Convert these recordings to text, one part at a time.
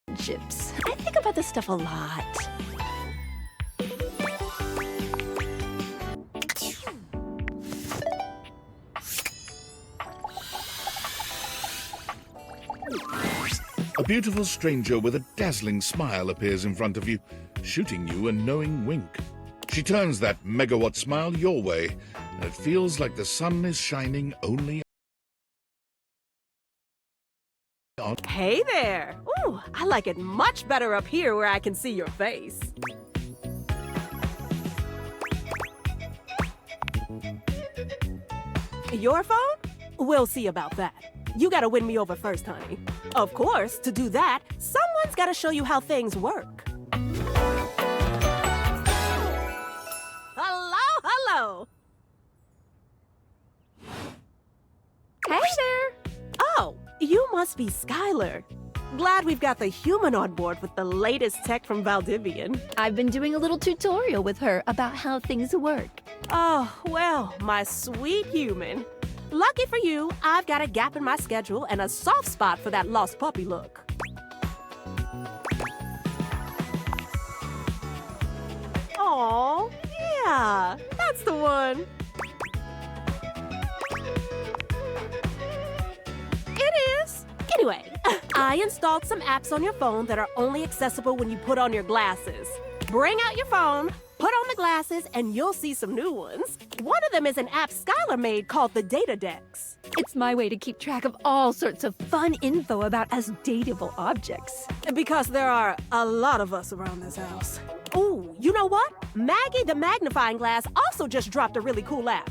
relationships. I think about this stuff a lot. A beautiful stranger with a dazzling smile appears in front of you, shooting you a knowing wink. She turns that megawatt smile your way, and it feels like the sun is shining only on... Hey there! Ooh, I like it much better up here where I can see your face. Your phone? We'll see about that. You gotta win me over first, honey. Of course, to do that, someone's gotta show you how things work. Hello, hello! Hey there! Oh, you must be Skylar. Glad we've got the human on board with the latest tech from Valdivian. I've been doing a little tutorial with her about how things work. Oh, well, my sweet human. Lucky for you, I've got a gap in my schedule and a soft spot for that lost puppy look. Aw, yeah, that's the one. It is. Anyway, I installed some apps on your phone that are only accessible when you put on your glasses. Bring out your phone, put on the glasses, and you'll see some new ones. One of them is an app Skylar made called the Date-A-Dex. It's my way to keep track of all sorts of fun info about us dateable objects. Because there are a lot of us around this house. Ooh, you know what? Maggie the magnifying glass also just dropped a really cool app.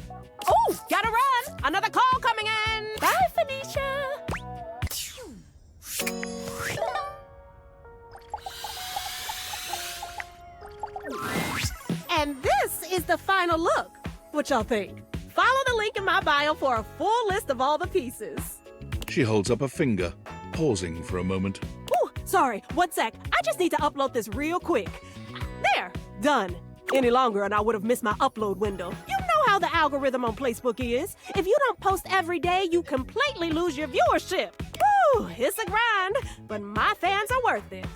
Ooh, gotta run! Another call coming in! Bye, Phonecia! And this is the final look. What y'all think? Follow the link in my bio for a full list of all the pieces. She holds up a finger, pausing for a moment. Ooh, sorry, 1 sec. I just need to upload this real quick. There, done. Any longer and I would have missed my upload window. You know how the algorithm on Facebook is. If you don't post every day, you completely lose your viewership. Woo, it's a grind, but my fans are worth it.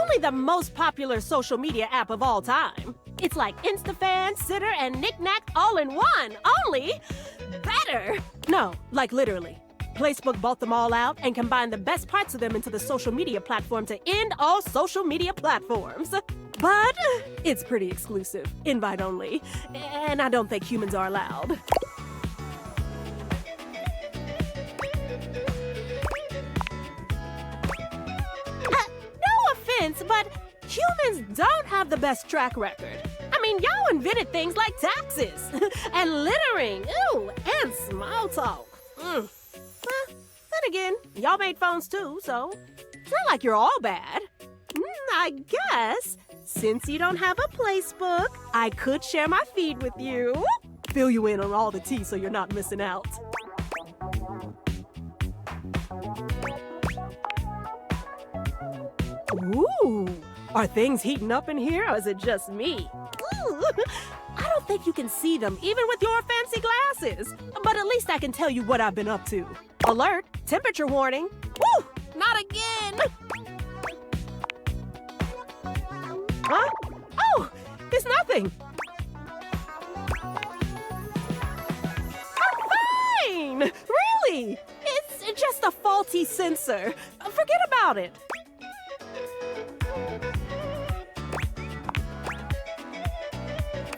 Only the most popular social media app of all time. It's like InstaFan, Sitter, and Knick-Knack all in one. Only better. No, like literally. Facebook bought them all out and combined the best parts of them into the social media platform to end all social media platforms. But it's pretty exclusive, invite only, and I don't think humans are allowed. But humans don't have the best track record. I mean, y'all invented things like taxes and littering, ooh, and small talk. Then again, y'all made phones too, so it's not like you're all bad. I guess, since you don't have a placebook, I could share my feed with you. Fill you in on all the tea so you're not missing out. Ooh, are things heating up in here or is it just me? Ooh, I don't think you can see them even with your fancy glasses. But at least I can tell you what I've been up to. Alert, temperature warning. Woo, not again. Huh? Oh, it's nothing. I'm fine, really. It's just a faulty sensor. Forget about it.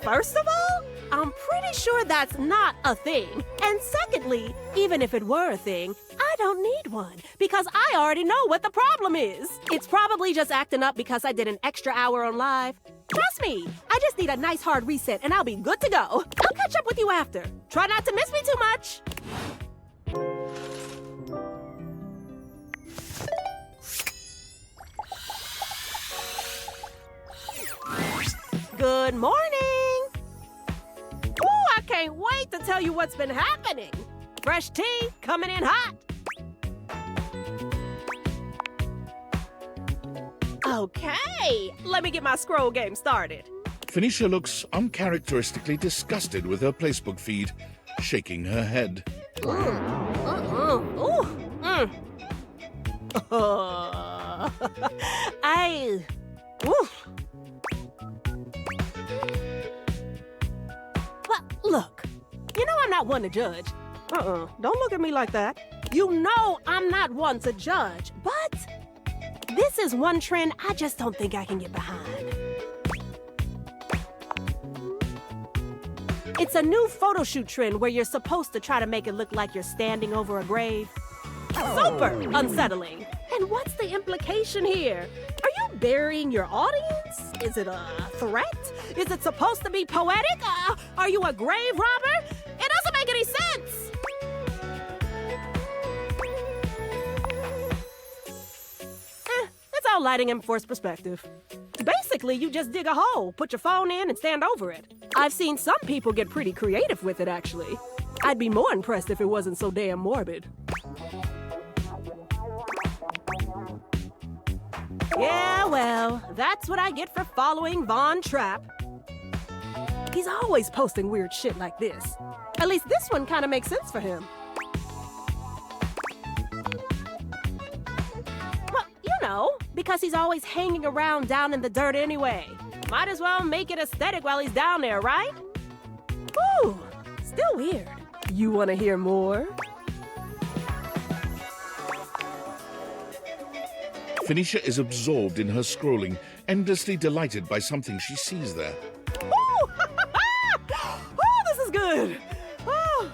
First of all, I'm pretty sure that's not a thing. And secondly, even if it were a thing, I don't need one because I already know what the problem is. It's probably just acting up because I did an extra hour on live. Trust me, I just need a nice hard reset and I'll be good to go. I'll catch up with you after. Try not to miss me too much. Good morning. Ooh, I can't wait to tell you what's been happening. Fresh tea coming in hot. Okay, let me get my scroll game started. Phonecia looks uncharacteristically disgusted with her placebook feed, shaking her head. Ooh, Oof. Well, look, you know I'm not one to judge. Don't look at me like that. You know I'm not one to judge, but this is one trend I just don't think I can get behind. It's a new photo shoot trend where you're supposed to try to make it look like you're standing over a grave. Super unsettling. And what's the implication here? Are you burying your audience? Is it a threat? Is it supposed to be poetic? Are you a grave robber? It doesn't make any sense. It's all lighting and forced perspective. Basically, you just dig a hole, put your phone in, and stand over it. I've seen some people get pretty creative with it, actually. I'd be more impressed if it wasn't so damn morbid. Yeah, well, that's what I get for following Von Trapp. He's always posting weird shit like this. At least this one kind of makes sense for him. Well, you know, because he's always hanging around down in the dirt anyway. Might as well make it aesthetic while he's down there, right? Ooh, still weird. You want to hear more? Phonecia is absorbed in her scrolling, endlessly delighted by something she sees there. Oh, oh, this is good. Oh,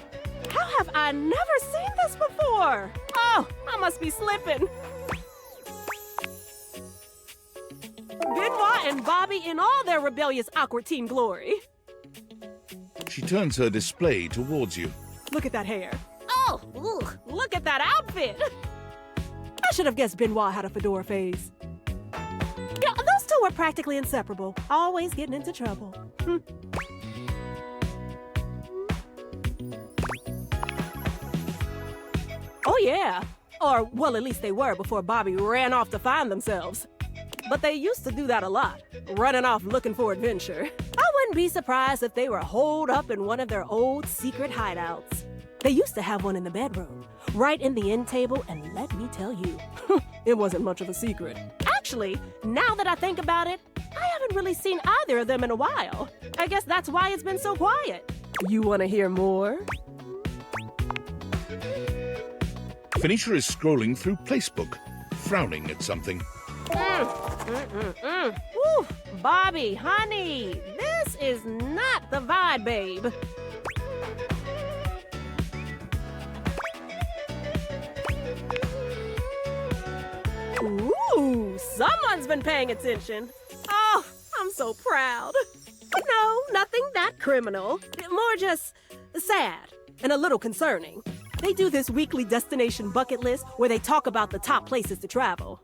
how have I never seen this before? Oh, I must be slipping. Benoit and Bobby in all their rebellious awkward teen glory. She turns her display towards you. Look at that hair. Oh, ugh, look at that outfit. I should have guessed Benoit had a fedora phase. You know, those two were practically inseparable, always getting into trouble. Oh, yeah. Or, well, at least they were before Bobby ran off to find themselves. But they used to do that a lot, running off looking for adventure. I wouldn't be surprised if they were holed up in one of their old secret hideouts. They used to have one in the bedroom, right in the end table, and let me tell you, it wasn't much of a secret. Actually, now that I think about it, I haven't really seen either of them in a while. I guess that's why it's been so quiet. You want to hear more? Phonecia is scrolling through Placebook, frowning at something. Woo, Bobby, honey, this is not the vibe, babe. Ooh, someone's been paying attention. Oh, I'm so proud. No, nothing that criminal. More just sad and a little concerning. They do this weekly destination bucket list where they talk about the top places to travel.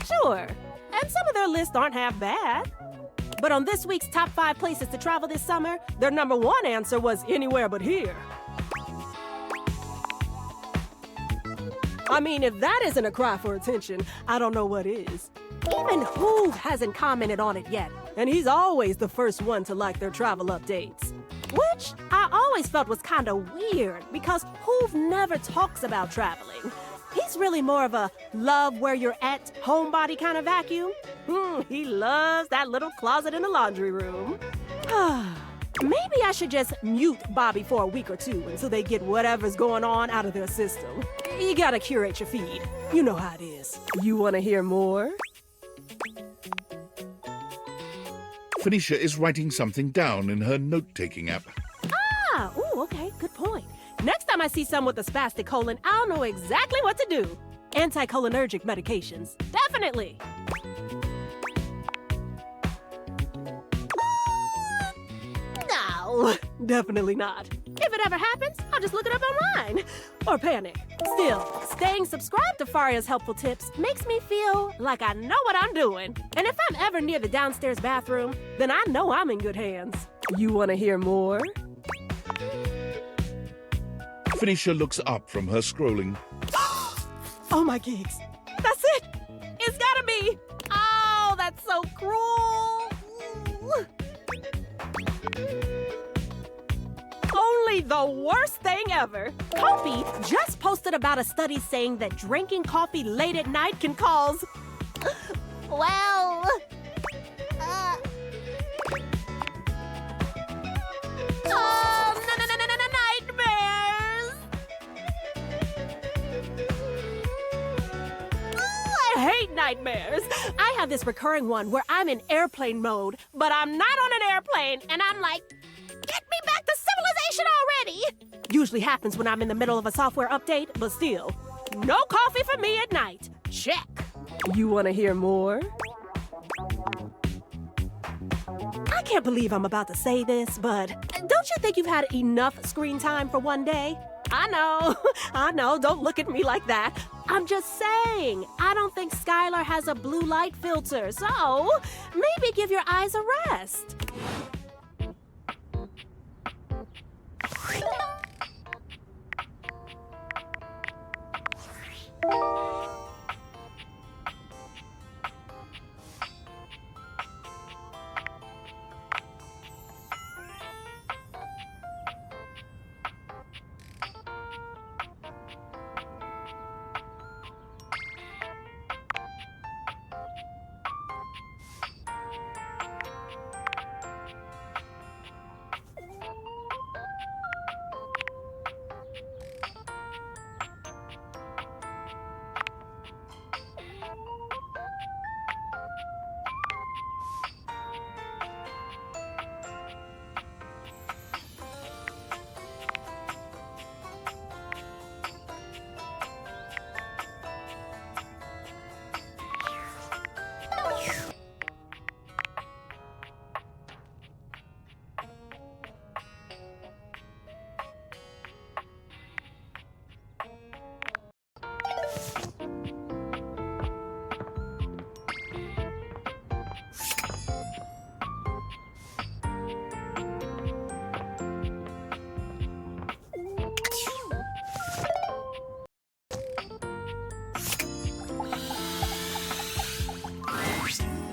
Sure, and some of their lists aren't half bad. But on this week's top 5 places to travel this summer, their number 1 answer was anywhere but here. I mean, if that isn't a cry for attention, I don't know what is. Even Hoove hasn't commented on it yet, and he's always the first one to like their travel updates. Which I always felt was kind of weird, because Hoove never talks about traveling. He's really more of a love where you're at homebody kind of vacuum. He loves that little closet in the laundry room. Maybe I should just mute Bobby for a week or two until they get whatever's going on out of their system. You gotta curate your feed. You know how it is. You wanna hear more? Phonecia is writing something down in her note-taking app. Ooh, okay, good point. Next time I see someone with a spastic colon, I'll know exactly what to do. Anticholinergic medications. Definitely. No, definitely not. If it ever happens, I'll just look it up online. Or panic. Still, staying subscribed to Faria's helpful tips makes me feel like I know what I'm doing. And if I'm ever near the downstairs bathroom, then I know I'm in good hands. You want to hear more? Phonecia looks up from her scrolling. Oh my gigs. That's it. It's gotta be. Oh, that's so cruel. Only really the worst thing ever. Kofi just posted about a study saying that drinking coffee late at night can cause... well... nightmares! I hate nightmares. I have this recurring one where I'm in airplane mode, but I'm not on an airplane, and I'm like, get me back to civilization already! Usually happens when I'm in the middle of a software update, but still, no coffee for me at night. Check. You want to hear more? I can't believe I'm about to say this, but don't you think you've had enough screen time for one day? I know, don't look at me like that. I'm just saying, I don't think Skylar has a blue light filter, so maybe give your eyes a rest.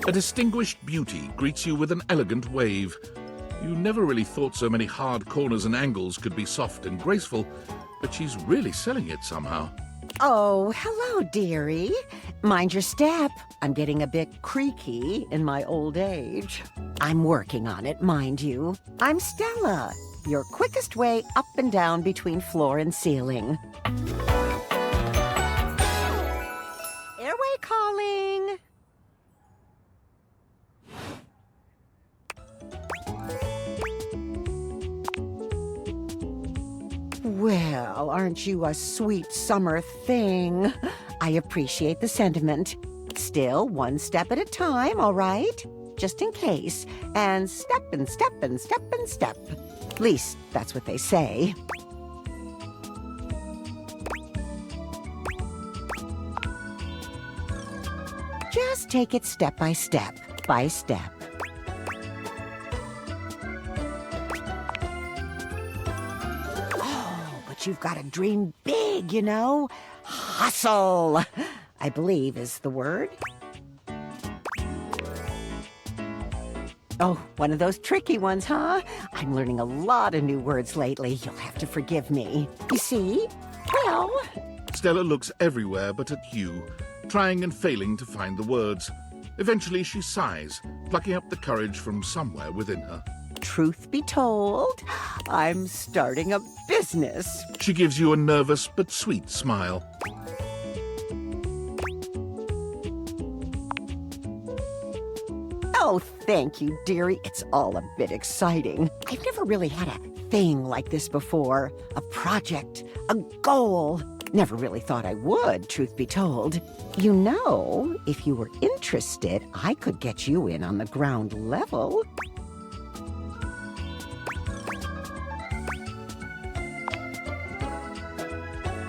A distinguished beauty greets you with an elegant wave. You never really thought so many hard corners and angles could be soft and graceful, but she's really selling it somehow. Oh, hello, dearie. Mind your step. I'm getting a bit creaky in my old age. I'm working on it, mind you. I'm Stella, your quickest way up and down between floor and ceiling. Airway calling. Well, aren't you a sweet summer thing? I appreciate the sentiment. Still, one step at a time, all right? Just in case. And step and step and step and step. At least, that's what they say. Just take it step by step, by step. But you've got to dream big, you know? Hustle, I believe is the word. Oh, one of those tricky ones, huh? I'm learning a lot of new words lately. You'll have to forgive me. You see? Well... Stella looks everywhere but at you, trying and failing to find the words. Eventually she sighs, plucking up the courage from somewhere within her. Truth be told, I'm starting a business. She gives you a nervous but sweet smile. Oh, thank you, dearie. It's all a bit exciting. I've never really had a thing like this before. A project, a goal. Never really thought I would, truth be told. You know, if you were interested, I could get you in on the ground level.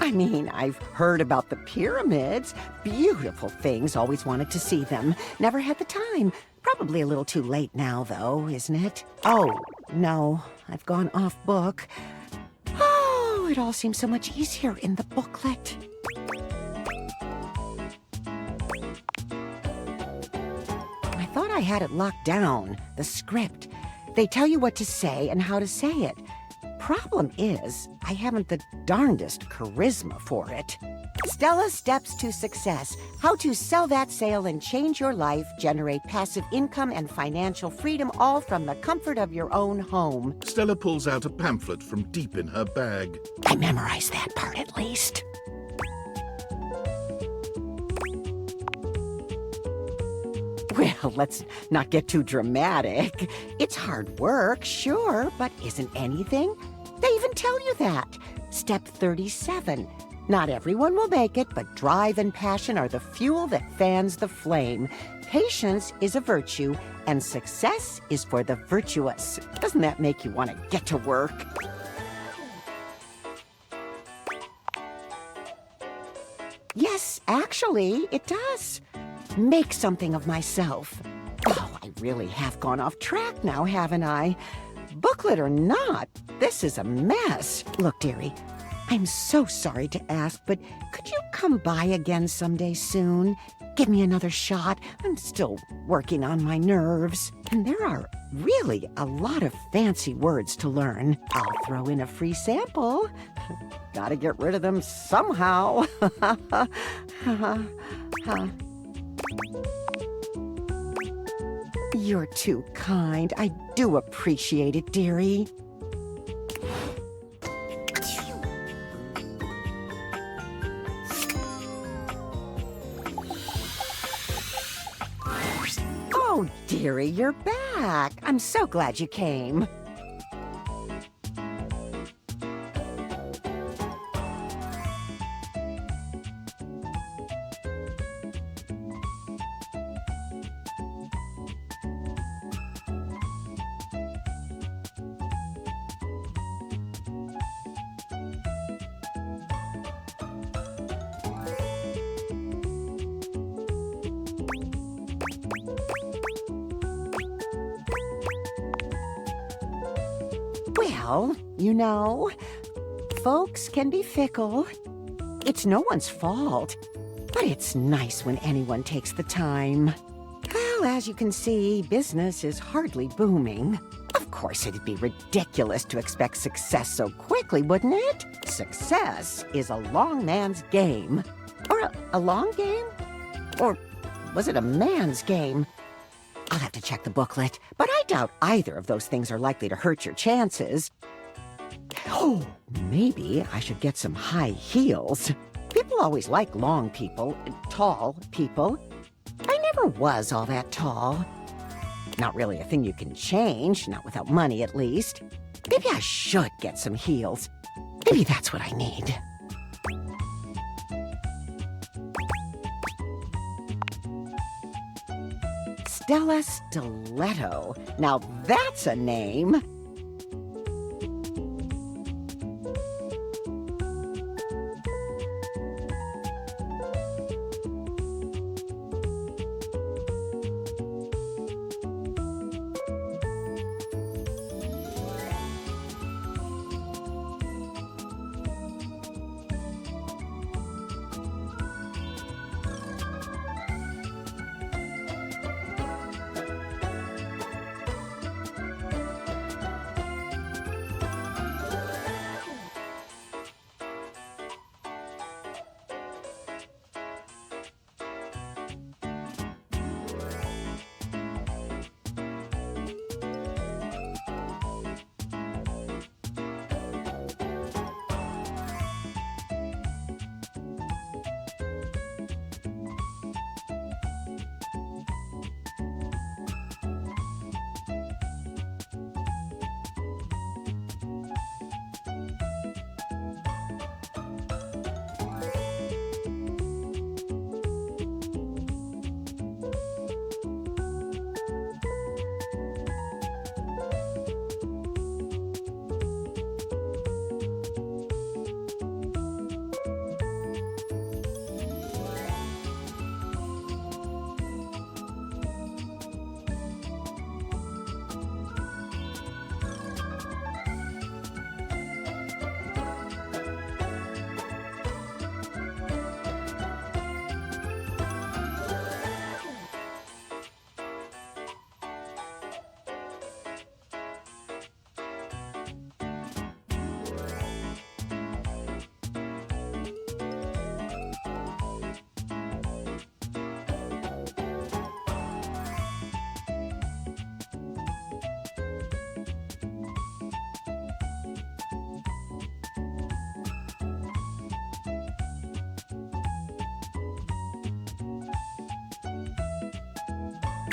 I mean, I've heard about the pyramids. Beautiful things, always wanted to see them. Never had the time. Probably a little too late now, though, isn't it? Oh, no, I've gone off book. Oh, it all seems so much easier in the booklet. I thought I had it locked down, the script. They tell you what to say and how to say it. problem is, I haven't the darndest charisma for it. Stella's Steps to Success. How to sell that sale and change your life, generate passive income and financial freedom, all from the comfort of your own home. Stella pulls out a pamphlet from deep in her bag. I memorized that part at least. Well, let's not get too dramatic. It's hard work, sure, but isn't anything? They even tell you that. Step 37. Not everyone will make it, but drive and passion are the fuel that fans the flame. Patience is a virtue, and success is for the virtuous. Doesn't that make you want to get to work? Yes, actually, it does. Make something of myself. Oh, I really have gone off track now, haven't I? Booklet or not, this is a mess. Look, dearie, I'm so sorry to ask, but could you come by again someday soon? Give me another shot. I'm still working on my nerves. And there are really a lot of fancy words to learn. I'll throw in a free sample. Gotta get rid of them somehow. You're too kind. I do appreciate it, dearie. Oh, dearie, you're back. I'm so glad you came. Well, you know, folks can be fickle. It's no one's fault, but it's nice when anyone takes the time. Well, as you can see, business is hardly booming. Of course, it'd be ridiculous to expect success so quickly, wouldn't it? Success is a long man's game. Or a long game? Or was it a man's game? I'll have to check the booklet, but I doubt either of those things are likely to hurt your chances. Oh, maybe I should get some high heels. People always like long people, tall people. I never was all that tall. Not really a thing you can change, not without money at least. Maybe I should get some heels. Maybe that's what I need. Stella Stiletto. Now that's a name.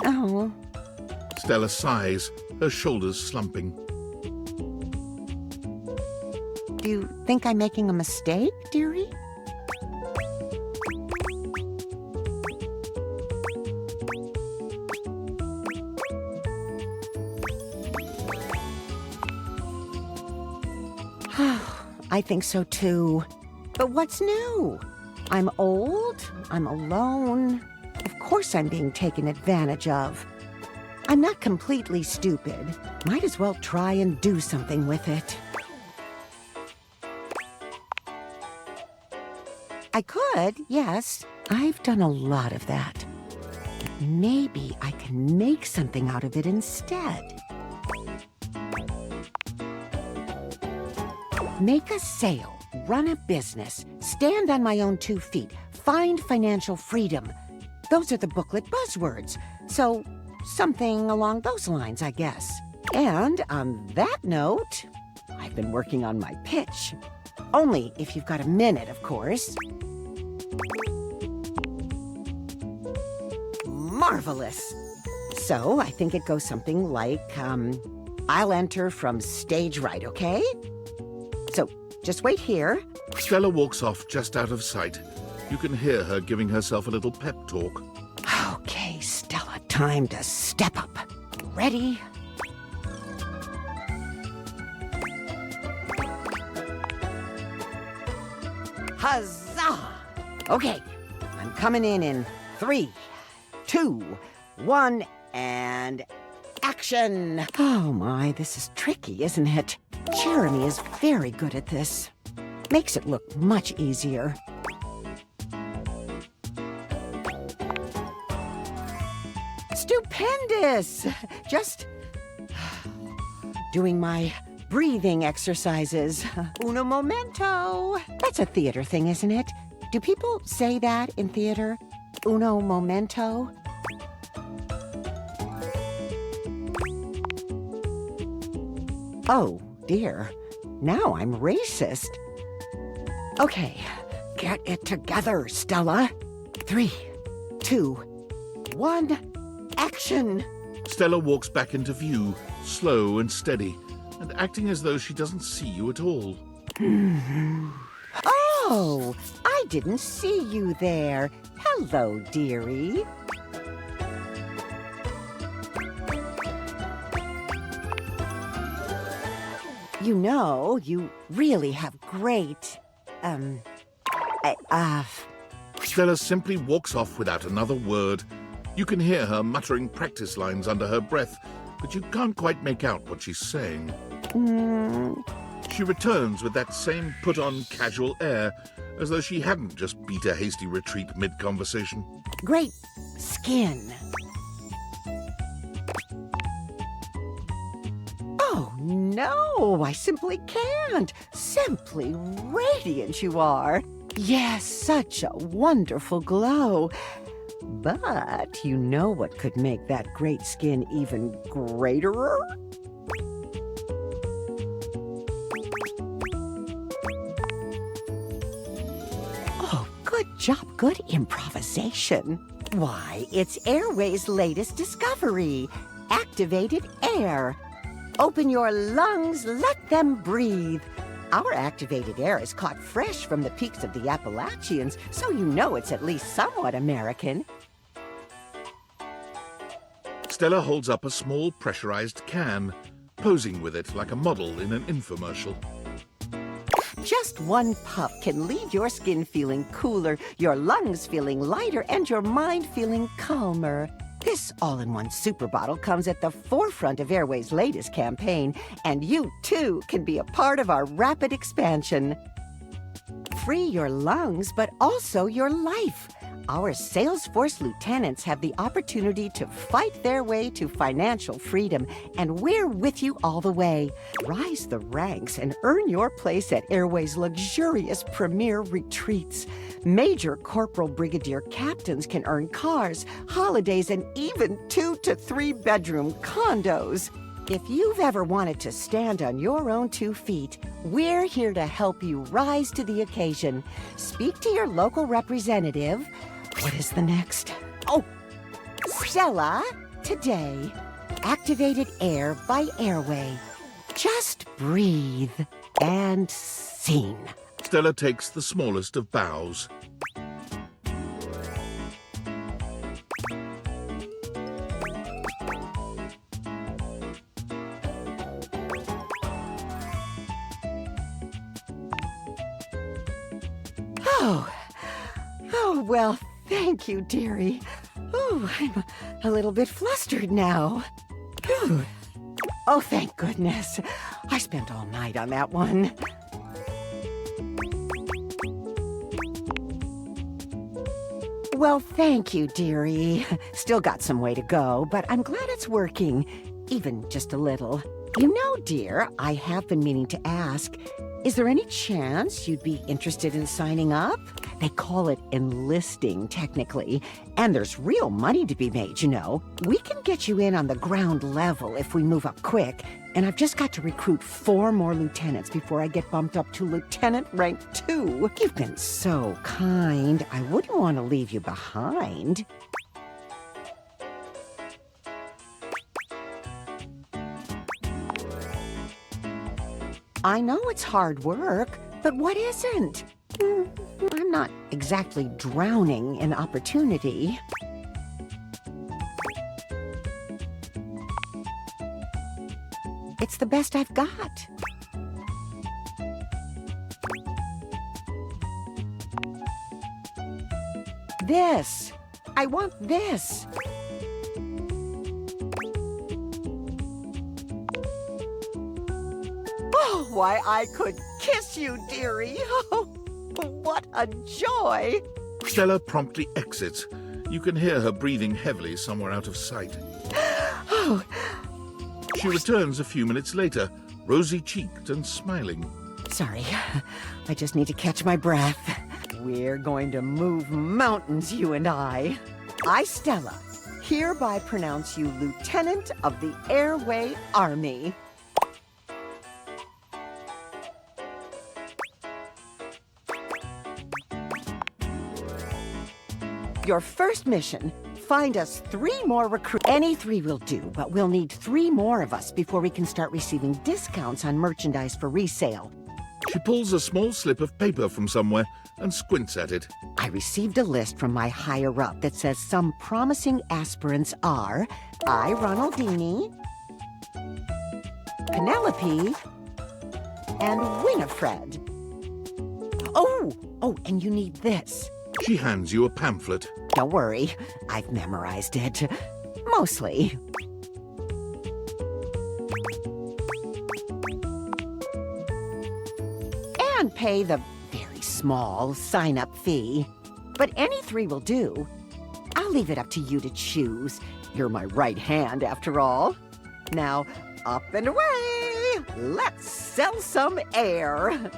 Oh, Stella sighs, her shoulders slumping. do you think I'm making a mistake, dearie? I think so too. But what's new? I'm old, I'm alone. Of course I'm being taken advantage of. I'm not completely stupid. Might as well try and do something with it. I could, yes. I've done a lot of that. But maybe I can make something out of it instead. Make a sale, run a business, stand on my own 2 feet, find financial freedom. Those are the booklet buzzwords. So, something along those lines, I guess. And on that note, I've been working on my pitch. Only if you've got a minute, of course. Marvelous. So, I think it goes something like, I'll enter from stage right, okay? So, just wait here. Stella walks off just out of sight. You can hear her giving herself a little pep talk. Okay, Stella, time to step up. Ready? Huzzah! Okay, I'm coming in 3, 2, 1, and action! Oh my, this is tricky, isn't it? Charemi is very good at this. Makes it look much easier. Stupendous! Just doing my breathing exercises. Uno momento. That's a theater thing, isn't it? Do people say that in theater? Uno momento? Oh, dear. Now I'm racist. Okay, get it together, Stella. 3, 2, 1, action! Stella walks back into view, slow and steady, and acting as though she doesn't see you at all. Oh, I didn't see you there. Hello, dearie. You know, you really have great, Stella simply walks off without another word. You can hear her muttering practice lines under her breath, but you can't quite make out what she's saying. She returns with that same put-on casual air, as though she hadn't just beat a hasty retreat mid-conversation. Great skin. Oh, no, I simply can't. Simply radiant you are. Yes, such a wonderful glow. But you know what could make that great skin even greaterer? Oh, good job, good improvisation. Why, it's Airway's latest discovery, activated air. Open your lungs, let them breathe. Our activated air is caught fresh from the peaks of the Appalachians, so you know it's at least somewhat American. Stella holds up a small pressurized can, posing with it like a model in an infomercial. Just one puff can leave your skin feeling cooler, your lungs feeling lighter, and your mind feeling calmer. This all-in-one super bottle comes at the forefront of Airway's latest campaign, and you, too, can be a part of our rapid expansion. Free your lungs, but also your life. Our Salesforce lieutenants have the opportunity to fight their way to financial freedom, and we're with you all the way. Rise the ranks and earn your place at Airway's luxurious premier retreats. Major corporal brigadier captains can earn cars, holidays, and even 2 to 3 bedroom condos. If you've ever wanted to stand on your own 2 feet, we're here to help you rise to the occasion. Speak to your local representative. What is the next? Oh, Stella, today. Activated air by airway. Just breathe. And scene. Stella takes the smallest of bows. Oh, well, thank you, dearie. Oh, I'm a little bit flustered now. Whew. Oh, thank goodness. I spent all night on that one. Well, thank you, dearie. Still got some way to go, but I'm glad it's working, even just a little. You know, dear, I have been meaning to ask, is there any chance you'd be interested in signing up? They call it enlisting, technically, and there's real money to be made, you know. We can get you in on the ground level if we move up quick, and I've just got to recruit 4 more lieutenants before I get bumped up to lieutenant rank 2. You've been so kind. I wouldn't want to leave you behind. I know it's hard work, but what isn't? I'm not exactly drowning in opportunity. It's the best I've got. This. I want this. Oh, why, I could kiss you, dearie. Oh, what a joy. Stella promptly exits. You can hear her breathing heavily somewhere out of sight. Oh. She returns a few minutes later, rosy-cheeked and smiling. Sorry, I just need to catch my breath. We're going to move mountains, you and I. I, Stella, hereby pronounce you Lieutenant of the Airway Army. Your first mission, find us 3 more recruits. Any 3 will do, but we'll need 3 more of us before we can start receiving discounts on merchandise for resale. She pulls a small slip of paper from somewhere and squints at it. I received a list from my higher-up that says some promising aspirants are I, Ronaldini, Penelope, and Winifred. Oh, and you need this. She hands you a pamphlet. Don't worry, I've memorized it. Mostly. And pay the very small sign-up fee. But any 3 will do. I'll leave it up to you to choose. You're my right hand, after all. Now, up and away! Let's sell some air!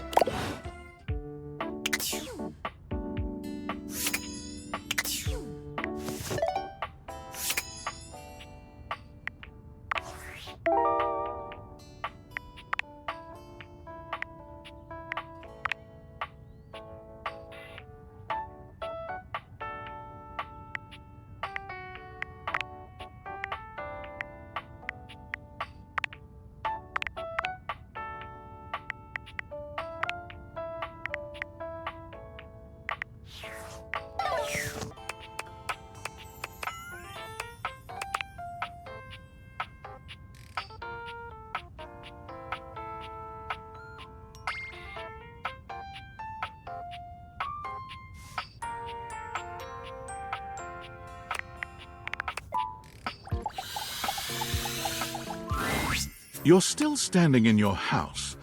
You're still standing in your house,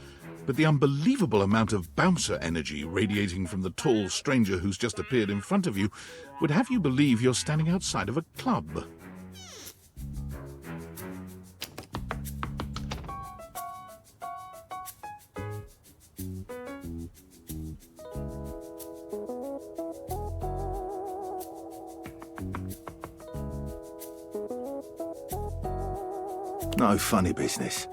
but the unbelievable amount of bouncer energy radiating from the tall stranger who's just appeared in front of you would have you believe you're standing outside of a club. No funny business.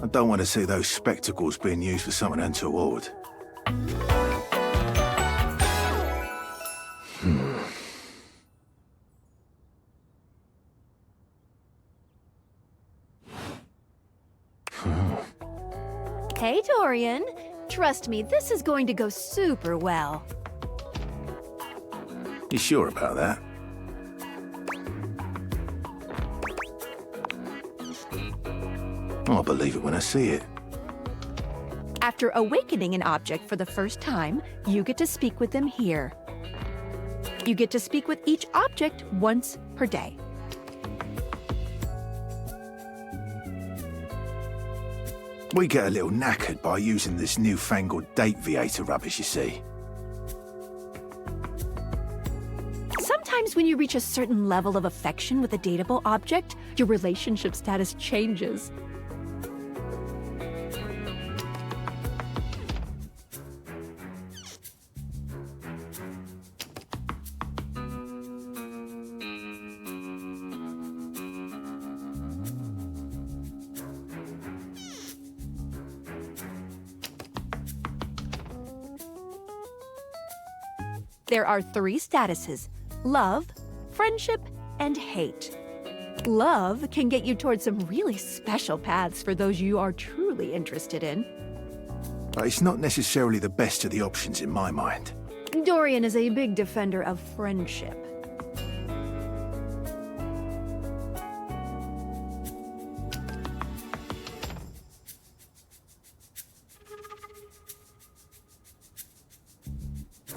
I don't want to see those spectacles being used for something untoward. Hey, Dorian. Trust me, this is going to go super well. You sure about that? I'll believe it when I see it. After awakening an object for the first time, you get to speak with them here. You get to speak with each object once per day. We get a little knackered by using this newfangled Date-A-Dex rubbish, you see. Sometimes when you reach a certain level of affection with a dateable object, your relationship status changes. There are 3 statuses: love, friendship, and hate. Love can get you towards some really special paths for those you are truly interested in. But it's not necessarily the best of the options in my mind. Dorian is a big defender of friendship.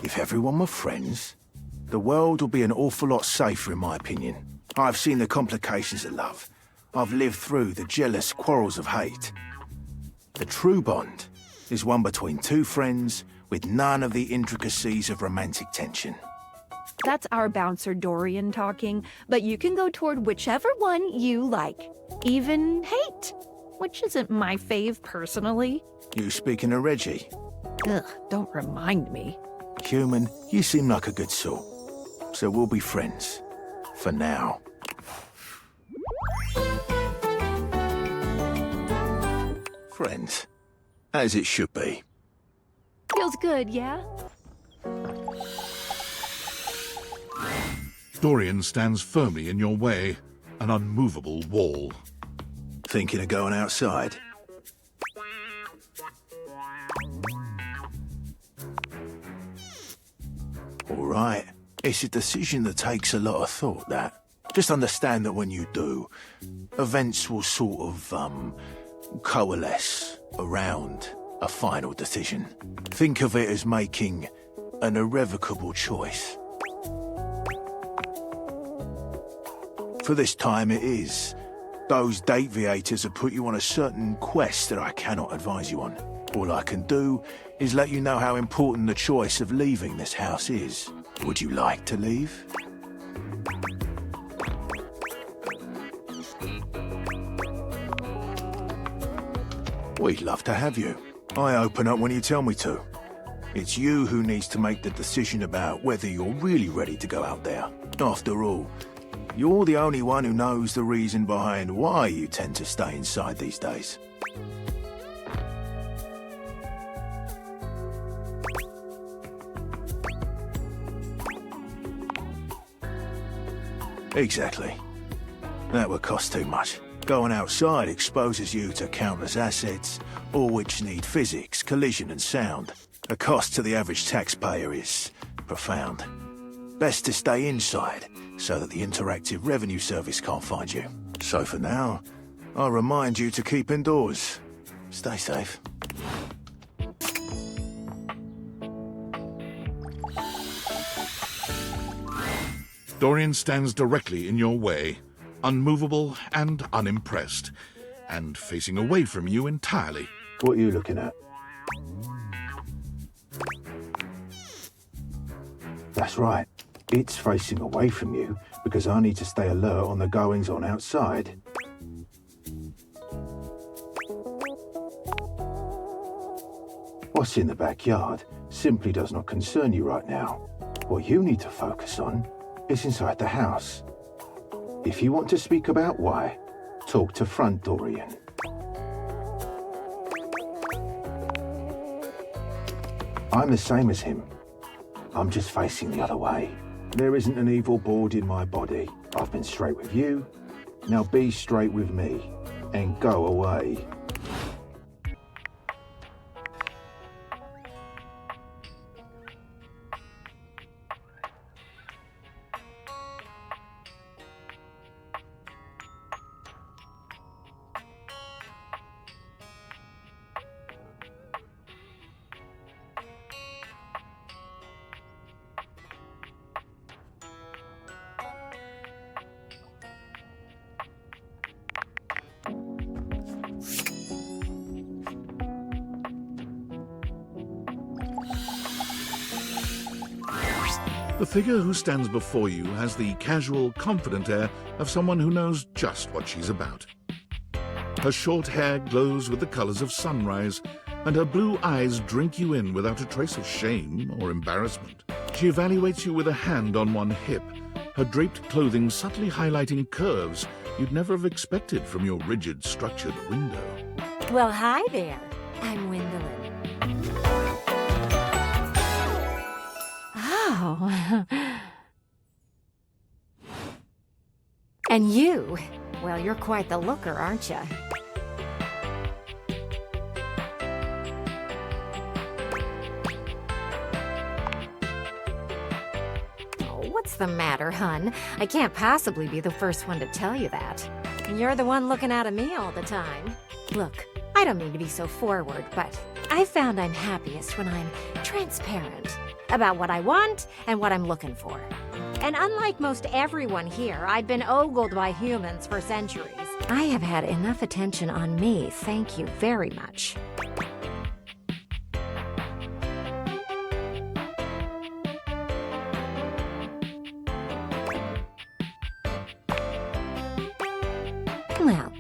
If everyone were friends, the world would be an awful lot safer, in my opinion. I've seen the complications of love. I've lived through the jealous quarrels of hate. The true bond is one between 2 friends with none of the intricacies of romantic tension. That's our bouncer Dorian talking, but you can go toward whichever one you like. Even hate, which isn't my fave personally. You speaking of Reggie? Ugh, don't remind me. Human, you seem like a good sort. So we'll be friends. For now. Friends. As it should be. Feels good, yeah? Dorian stands firmly in your way, an unmovable wall. Thinking of going outside? All right. It's a decision that takes a lot of thought, that. Just understand that when you do, events will sort of, coalesce around a final decision. Think of it as making an irrevocable choice. For this time it is. Those Date-A-Dex have put you on a certain quest that I cannot advise you on. All I can do is let you know how important the choice of leaving this house is. Would you like to leave? We'd love to have you. I open up when you tell me to. It's you who needs to make the decision about whether you're really ready to go out there. After all, you're the only one who knows the reason behind why you tend to stay inside these days. Exactly. That would cost too much. Going outside exposes you to countless assets, all which need physics, collision and sound. The cost to the average taxpayer is profound. Best to stay inside, so that the interactive revenue service can't find you. So for now, I'll remind you to keep indoors. Stay safe. Dorian stands directly in your way, unmovable and unimpressed, and facing away from you entirely. What are you looking at? That's right. It's facing away from you because I need to stay alert on the goings-on outside. What's in the backyard simply does not concern you right now. What you need to focus on is inside the house. If you want to speak about why, talk to front Dorian. I'm the same as him. I'm just facing the other way. There isn't an evil board in my body. I've been straight with you. Now be straight with me and go away. The figure who stands before you has the casual, confident air of someone who knows just what she's about. Her short hair glows with the colors of sunrise, and her blue eyes drink you in without a trace of shame or embarrassment. She evaluates you with a hand on one hip, her draped clothing subtly highlighting curves you'd never have expected from your rigid, structured window. Well, hi there. I'm Wyndolyn. Oh. And you? Well, you're quite the looker, aren't you? What's the matter, hun? I can't possibly be the first one to tell you that. You're the one looking out at me all the time. Look, I don't mean to be so forward, but I found I'm happiest when I'm transparent about what I want and what I'm looking for. And unlike most everyone here, I've been ogled by humans for centuries. I have had enough attention on me, thank you very much. Well,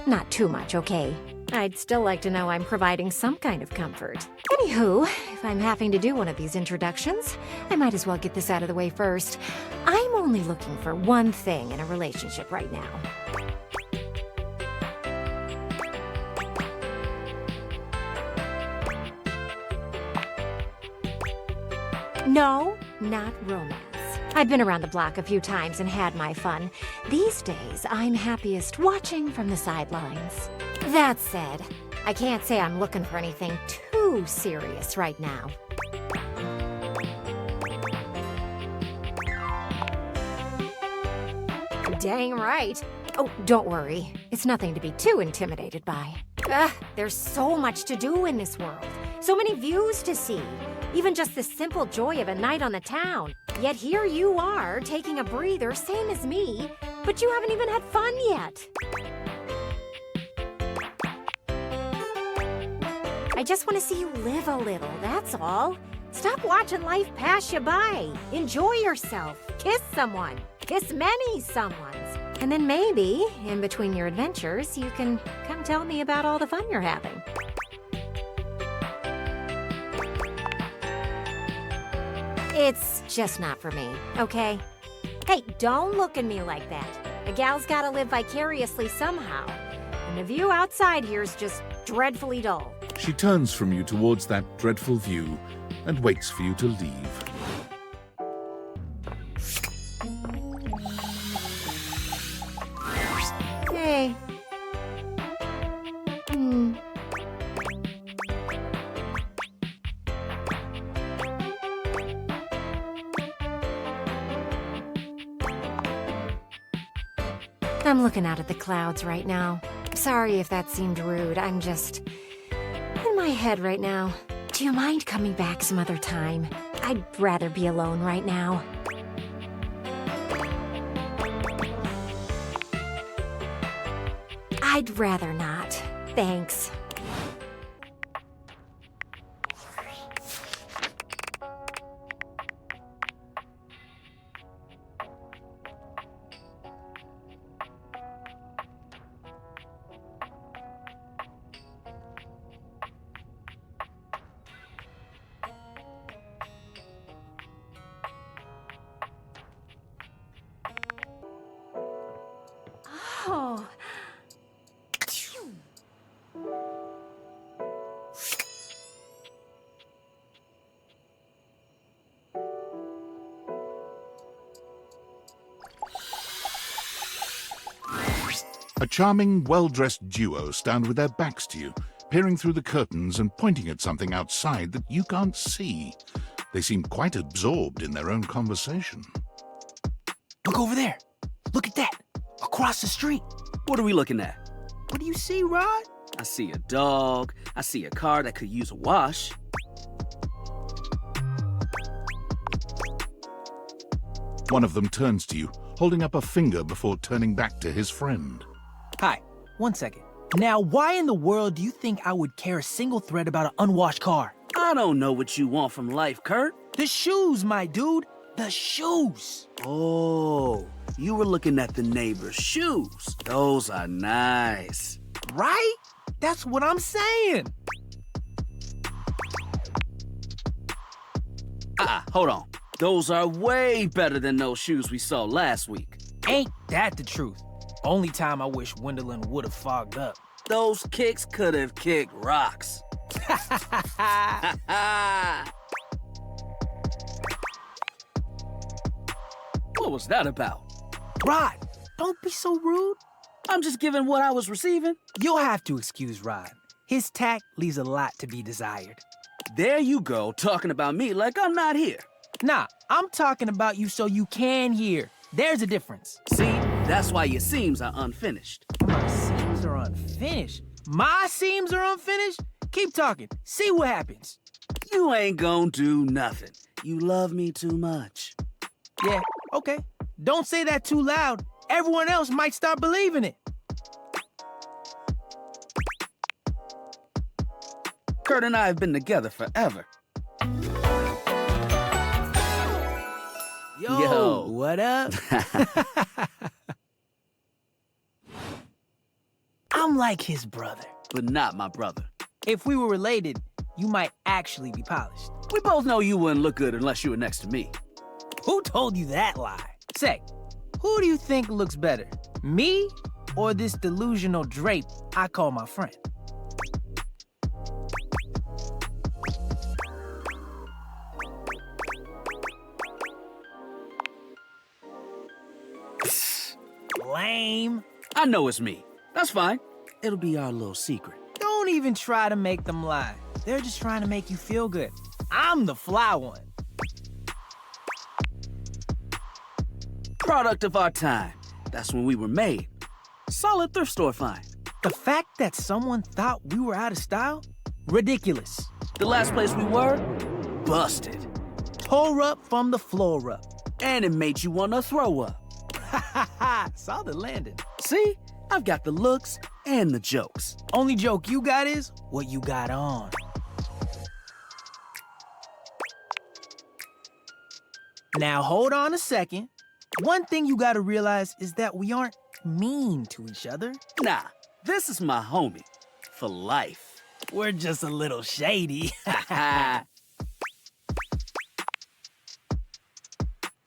not too much, okay? I'd still like to know I'm providing some kind of comfort. Anywho, if I'm having to do one of these introductions, I might as well get this out of the way first. I'm only looking for one thing in a relationship right now. No, not romance. I've been around the block a few times and had my fun. These days, I'm happiest watching from the sidelines. That said, I can't say I'm looking for anything too serious right now. Dang right. Oh, don't worry. It's nothing to be too intimidated by. There's so much to do in this world. So many views to see. Even just the simple joy of a night on the town. Yet here you are, taking a breather, same as me, but you haven't even had fun yet. I just want to see you live a little, that's all. Stop watching life pass you by. Enjoy yourself. Kiss someone. Kiss many someones. And then maybe, in between your adventures, you can come tell me about all the fun you're having. It's just not for me, okay? Hey, don't look at me like that. A gal's gotta live vicariously somehow. And the view outside here is just dreadfully dull. She turns from you towards that dreadful view and waits for you to leave. Hey. I'm looking out at the clouds right now. Sorry if that seemed rude. I'm just in my head right now. Do you mind coming back some other time? I'd rather be alone right now. I'd rather not. Thanks. Oh. A charming, well-dressed duo stand with their backs to you, peering through the curtains and pointing at something outside that you can't see. They seem quite absorbed in their own conversation. Look over there. Look at that. Across the street. What are we looking at? What do you see, Rod? I see a dog. I see a car that could use a wash. One of them turns to you, holding up a finger before turning back to his friend. Hi, 1 second. Now, why in the world do you think I would care a single thread about an unwashed car? I don't know what you want from life, Curt. The shoes, my dude. The shoes. Oh, you were looking at the neighbor's shoes. Those are nice. Right? That's what I'm saying. Hold on. Those are way better than those shoes we saw last week. Ain't that the truth? Only time I wish Wyndolyn would have fogged up. Those kicks could have kicked rocks. What was that about? Rod, don't be so rude. I'm just giving what I was receiving. You'll have to excuse Rod. His tact leaves a lot to be desired. There you go, talking about me like I'm not here. Nah, I'm talking about you so you can hear. There's a difference. See, that's why your seams are unfinished. My seams are unfinished. My seams are unfinished? Keep talking. See what happens. You ain't gonna do nothing. You love me too much. Yeah, okay. Don't say that too loud. Everyone else might start believing it. Curt and I have been together forever. Yo, what up? I'm like his brother. But not my brother. If we were related, you might actually be polished. We both know you wouldn't look good unless you were next to me. Who told you that lie? Say, who do you think looks better? Me or this delusional drape I call my friend? Lame. I know it's me. That's fine. It'll be our little secret. Don't even try to make them lie. They're just trying to make you feel good. I'm the fly one. Product of our time. That's when we were made. Solid thrift store find. The fact that someone thought we were out of style? Ridiculous. The last place we were? Busted. Tore up from the floor up. And it made you want to throw up. Ha ha ha! Saw the landing. See? I've got the looks and the jokes. Only joke you got is what you got on. Now hold on a second. One thing you gotta realize is that we aren't mean to each other. Nah, this is my homie. For life. We're just a little shady.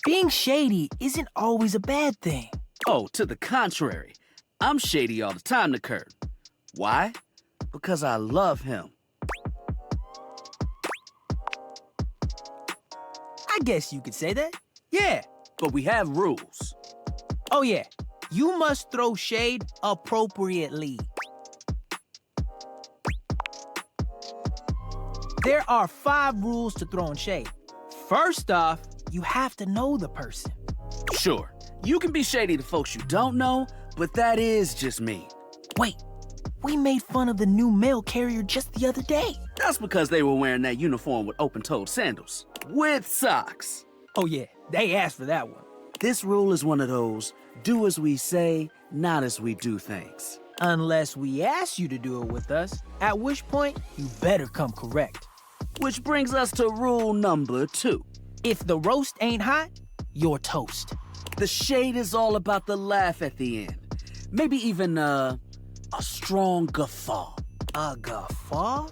Being shady isn't always a bad thing. Oh, to the contrary. I'm shady all the time to Curt. Why? Because I love him. I guess you could say that. Yeah. But we have rules. Oh yeah. You must throw shade appropriately. There are 5 rules to throwing shade. First off, you have to know the person. Sure, you can be shady to folks you don't know, but that is just me. Wait, we made fun of the new mail carrier just the other day. That's because they were wearing that uniform with open-toed sandals. With socks. Oh yeah, they asked for that one. This rule is one of those, do as we say, not as we do things. Unless we ask you to do it with us, at which point you better come correct. Which brings us to rule number 2. If the roast ain't hot, you're toast. The shade is all about the laugh at the end. Maybe even a strong guffaw. A guffaw?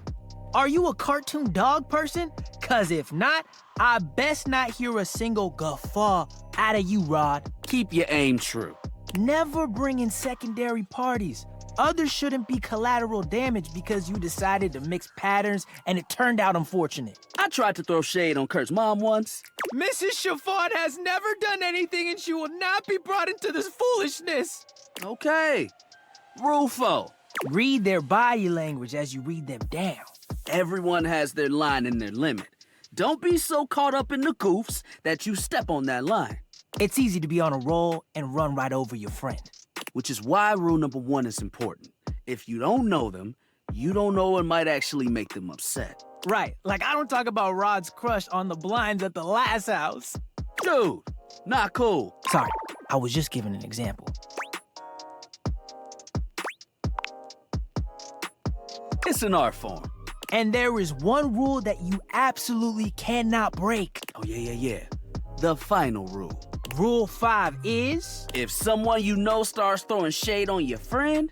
Are you a cartoon dog person? 'Cause if not, I best not hear a single guffaw out of you, Rod. Keep your aim true. Never bring in secondary parties. Others shouldn't be collateral damage because you decided to mix patterns and it turned out unfortunate. I tried to throw shade on Curt's mom once. Mrs. Chiffon has never done anything and she will not be brought into this foolishness. Okay. Rule 4. Read their body language as you read them down. Everyone has their line and their limit. Don't be so caught up in the goofs that you step on that line. It's easy to be on a roll and run right over your friend. Which is why rule number 1 is important. If you don't know them, you don't know what might actually make them upset. Right, like I don't talk about Rod's crush on the blinds at the last house. Dude, not cool. Sorry, I was just giving an example. It's an art form. And there is one rule that you absolutely cannot break. Oh, yeah. the final rule. Rule 5 is... If someone you know starts throwing shade on your friend,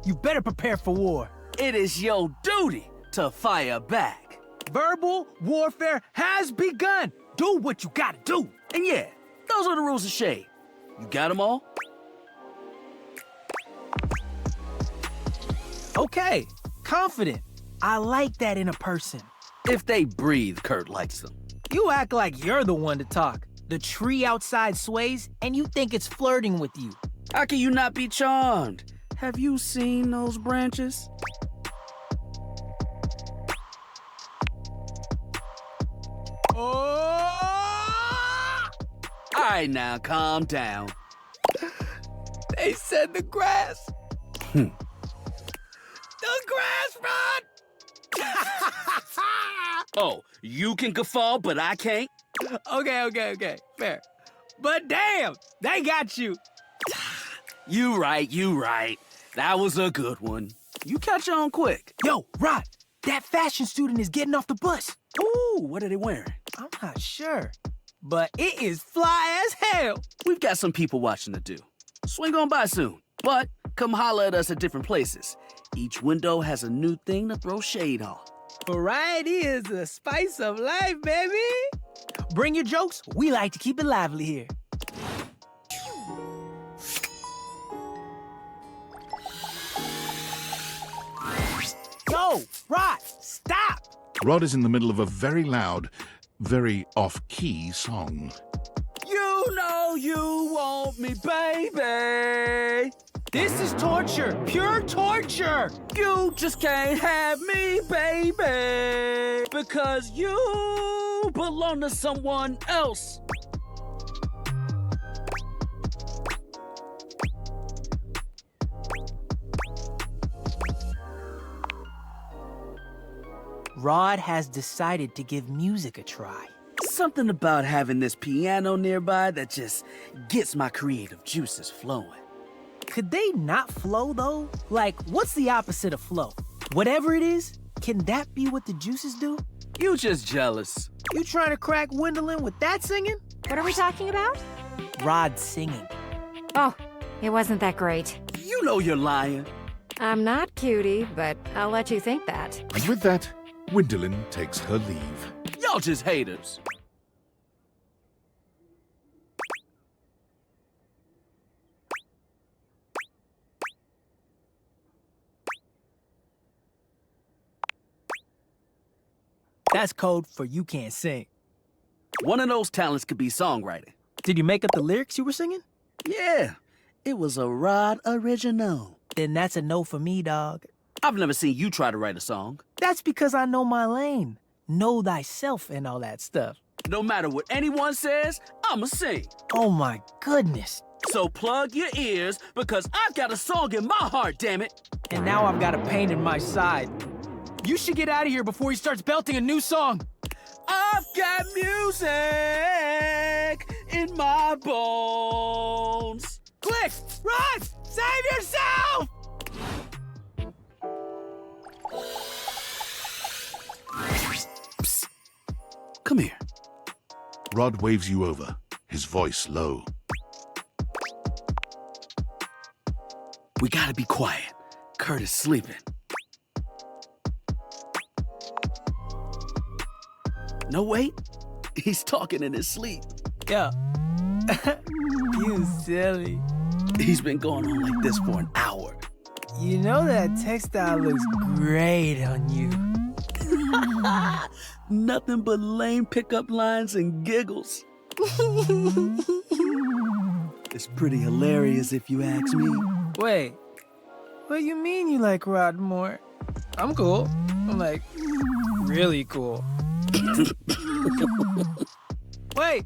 you better prepare for war. it is your duty to fire back. Verbal warfare has begun. Do what you gotta do. And yeah, those are the rules of shade. You got them all? Okay, confident. I like that in a person. If they breathe, Curt likes them. You act like you're the one to talk. The tree outside sways, and you think it's flirting with you. How can you not be charmed? Have you seen those branches? Oh! All right, now, calm down. They said the grass. The grass, Rod! Oh, you can guffaw, but I can't? Okay. Fair. But damn, they got you. You right. That was a good one. You catch on quick. Yo, Rod, that fashion student is getting off the bus. Ooh, what are they wearing? I'm not sure, but it is fly as hell. We've got some people watching to do. Swing on by soon, but come holler at us at different places. Each window has a new thing to throw shade on. Variety is the spice of life, baby. Bring your jokes. We like to keep it lively here. Yo, Rod, stop! Rod is in the middle of a very loud, very off-key song. You know you want me, baby. This is torture, pure torture. You just can't have me, baby, because you belong to someone else. Rod has decided to give music a try. Something about having this piano nearby that just gets my creative juices flowing. Could they not flow, though? Like, what's the opposite of flow? Whatever it is, can that be what the juices do? You just jealous. You trying to crack Wyndolyn with that singing? What are we talking about? Rod singing. Oh, it wasn't that great. You know you're lying. I'm not cutie, but I'll let you think that. And with that, Wyndolyn takes her leave. Y'all just haters. That's code for you can't sing. One of those talents could be songwriting. Did you make up the lyrics you were singing? Yeah, it was a Rod original. Then that's a no for me, dog. I've never seen you try to write a song. That's because I know my lane. Know thyself and all that stuff. No matter what anyone says, I'ma sing. Oh my goodness. So plug your ears, because I've got a song in my heart, damn it. And now I've got a pain in my side. You should get out of here before he starts belting a new song. I've got music in my bones. Click! Run! Save yourself! Psst. Come here. Rod waves you over, his voice low. We gotta be quiet. Curt is sleeping. No, wait. He's talking in his sleep. Yeah. You silly. He's been going on like this for an hour. You know that textile looks great on you. Nothing but lame pickup lines and giggles. It's pretty hilarious if you ask me. Wait, what do you mean you like Rod more? I'm cool. I'm like, really cool. Wait,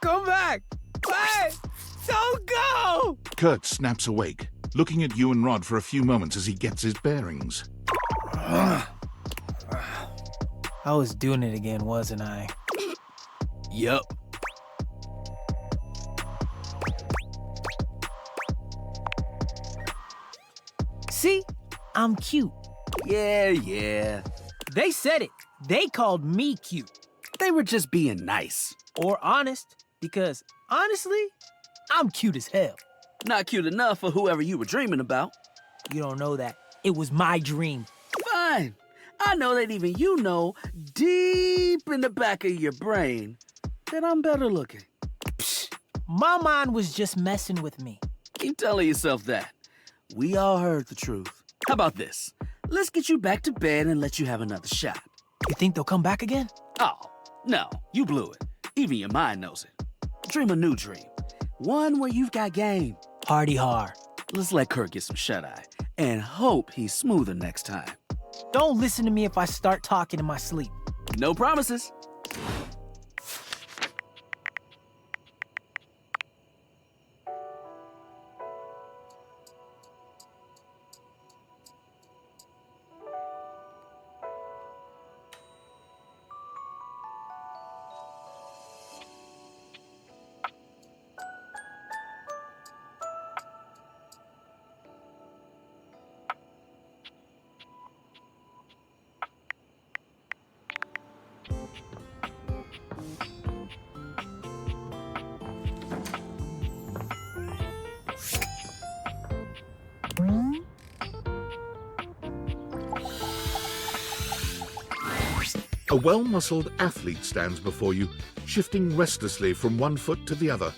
come back. Wait, don't go! Curt snaps awake, looking at you and Rod for a few moments as he gets his bearings. I was doing it again, wasn't I? Yup. See? I'm cute. Yeah. They said it. They called me cute. They were just being nice. Or honest, because honestly, I'm cute as hell. Not cute enough for whoever you were dreaming about. You don't know that. It was my dream. Fine. I know that even you know, deep in the back of your brain, that I'm better looking. Psh, my mind was just messing with me. Keep telling yourself that. We all heard the truth. How about this? Let's get you back to bed and let you have another shot. You think they'll come back again? Oh, no, you blew it. Even your mind knows it. Dream a new dream. One where you've got game. Party hard. Let's let Curt get some shut-eye and hope he's smoother next time. Don't listen to me if I start talking in my sleep. No promises. A well-muscled athlete stands before you, shifting restlessly from one foot to the other.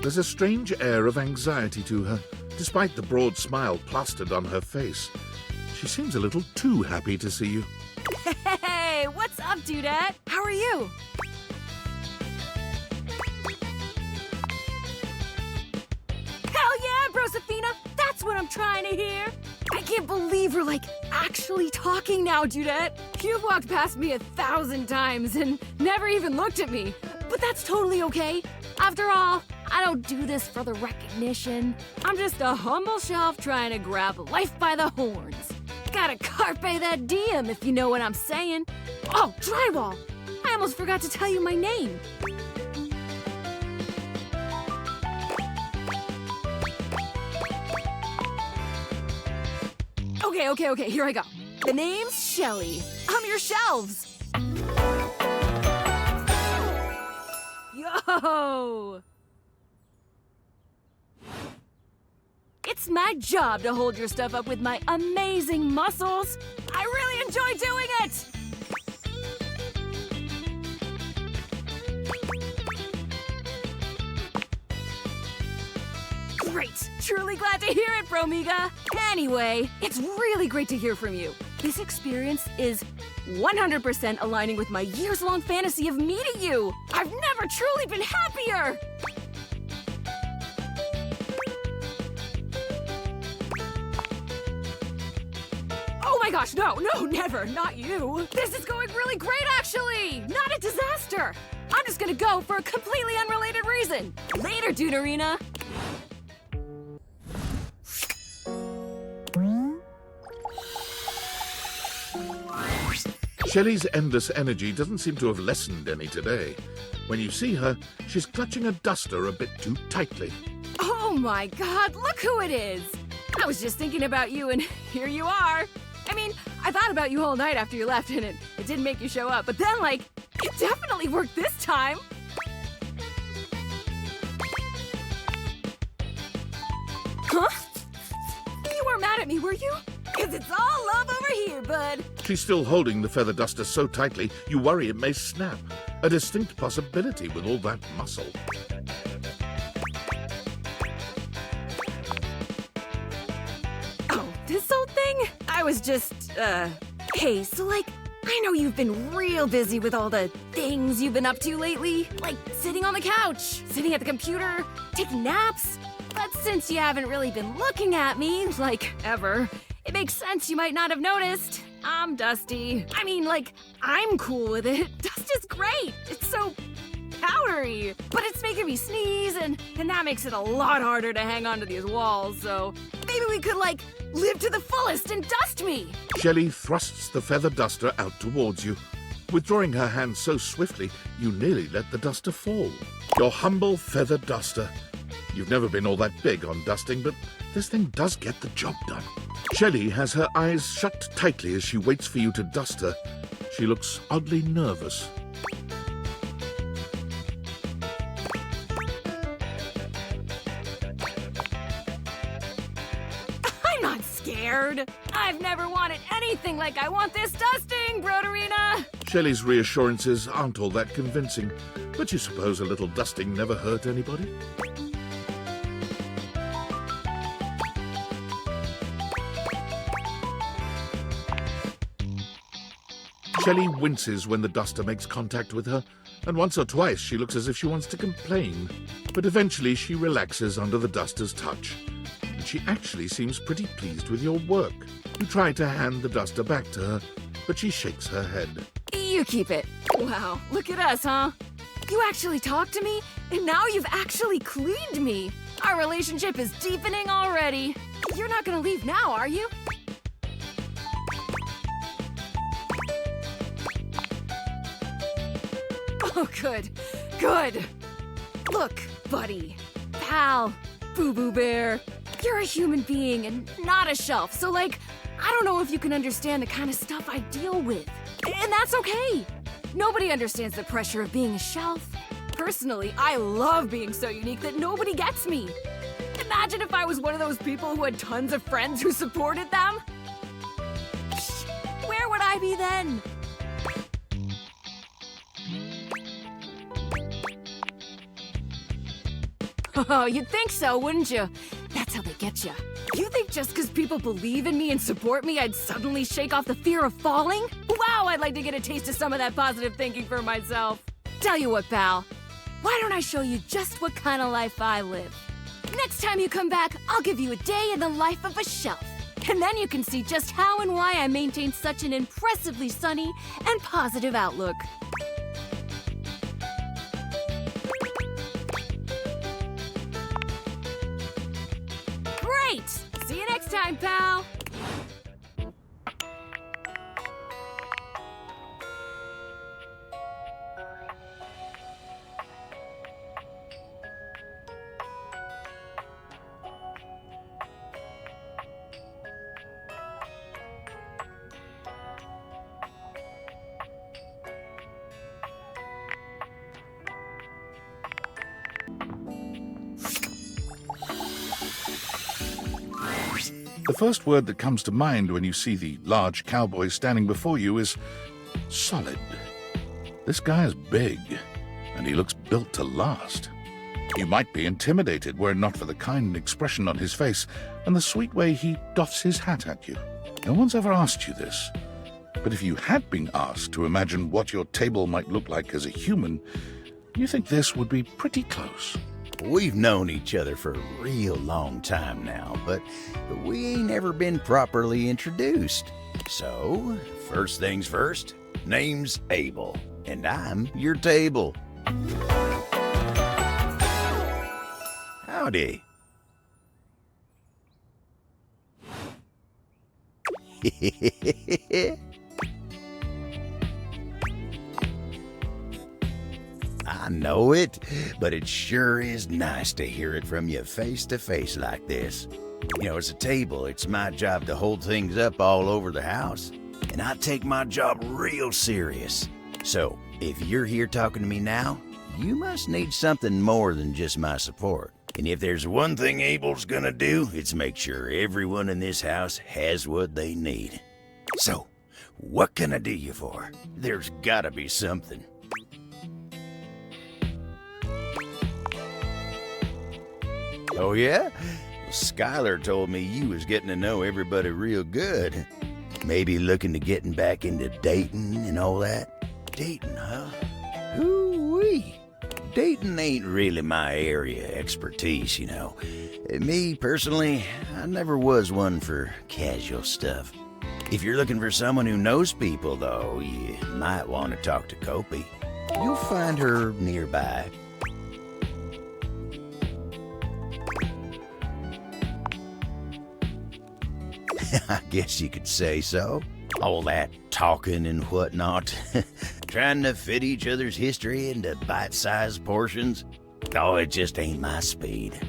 There's a strange air of anxiety to her, despite the broad smile plastered on her face. She seems a little too happy to see you. Hey, what's up, dudette? How are you? Hell yeah, Brosafina! That's what I'm trying to hear! I can't believe we're, actually talking now, dudette. You've walked past me 1,000 times and never even looked at me. But that's totally okay. After all, I don't do this for the recognition. I'm just a humble shelf trying to grab life by the horns. Gotta carpe that diem, if you know what I'm saying. Oh, drywall! I almost forgot to tell you my name. Okay, here I go. The name's Shelly. I'm your shelves. Yo! It's my job to hold your stuff up with my amazing muscles. I really enjoy doing it! Great! Truly glad to hear it, Bromiga! Anyway, it's really great to hear from you. This experience is 100% aligning with my years-long fantasy of meeting you! I've never truly been happier! Oh my gosh, no, never, not you! This is going really great, actually! Not a disaster! I'm just gonna go for a completely unrelated reason! Later, Duderina! Shelly's endless energy doesn't seem to have lessened any today. When you see her, she's clutching a duster a bit too tightly. Oh my god, look who it is! I was just thinking about you and here you are! I mean, I thought about you all night after you left and it didn't make you show up, but then, it definitely worked this time! Huh? You weren't mad at me, were you? 'Cause it's all love over here, bud. She's still holding the feather duster so tightly, you worry it may snap. A distinct possibility with all that muscle. Oh, this old thing? I was just, Hey, so, I know you've been real busy with all the things you've been up to lately. Like sitting on the couch, sitting at the computer, taking naps. But since you haven't really been looking at me, ever, it makes sense you might not have noticed. I'm dusty. I mean, I'm cool with it. Dust is great. It's so powdery. But it's making me sneeze, and that makes it a lot harder to hang onto these walls, so maybe we could, live to the fullest and dust me. Shelly thrusts the feather duster out towards you. Withdrawing her hand so swiftly, you nearly let the duster fall. Your humble feather duster. You've never been all that big on dusting, but this thing does get the job done. Shelly has her eyes shut tightly as she waits for you to dust her. She looks oddly nervous. I'm not scared. I've never wanted anything like I want this dusting, Broderina. Shelly's reassurances aren't all that convincing, but you suppose a little dusting never hurt anybody? Shelly winces when the duster makes contact with her, and once or twice she looks as if she wants to complain. But eventually she relaxes under the duster's touch, and she actually seems pretty pleased with your work. You try to hand the duster back to her, but she shakes her head. You keep it. Wow, look at us, huh? You actually talked to me, and now you've actually cleaned me. Our relationship is deepening already. You're not gonna leave now, are you? Oh, good. Good. Look, buddy, pal, boo-boo bear, you're a human being and not a shelf, so, like, I don't know if you can understand the kind of stuff I deal with. And that's okay. Nobody understands the pressure of being a shelf. Personally, I love being so unique that nobody gets me. Imagine if I was one of those people who had tons of friends who supported them. Where would I be then? Oh, you'd think so, wouldn't you? That's how they get you. You think just because people believe in me and support me, I'd suddenly shake off the fear of falling? Wow, I'd like to get a taste of some of that positive thinking for myself. Tell you what, pal. Why don't I show you just what kind of life I live? Next time you come back, I'll give you a day in the life of a shelf. And then you can see just how and why I maintain such an impressively sunny and positive outlook. Great! See you next time, pal! The first word that comes to mind when you see the large cowboy standing before you is solid. This guy is big, and he looks built to last. You might be intimidated were it not for the kind expression on his face and the sweet way he doffs his hat at you. No one's ever asked you this, but if you had been asked to imagine what your table might look like as a human, you think this would be pretty close. We've known each other for a real long time now, but we ain't ever been properly introduced. So, first things first, name's Abel, and I'm your table. Howdy. I know it, but it sure is nice to hear it from you face to face like this. You know, as a table, it's my job to hold things up all over the house, and I take my job real serious. So, if you're here talking to me now, you must need something more than just my support. And if there's one thing Abel's gonna do, it's make sure everyone in this house has what they need. So, what can I do you for? There's gotta be something. Oh, yeah? Well, Skylar told me you was getting to know everybody real good. Maybe looking to getting back into dating and all that? Dating, huh? Hoo-wee. Dating ain't really my area of expertise, you know. Me, personally, I never was one for casual stuff. If you're looking for someone who knows people, though, you might want to talk to Kopi. You'll find her nearby. I guess you could say so. All that talking and whatnot. Trying to fit each other's history into bite-sized portions. Oh, it just ain't my speed.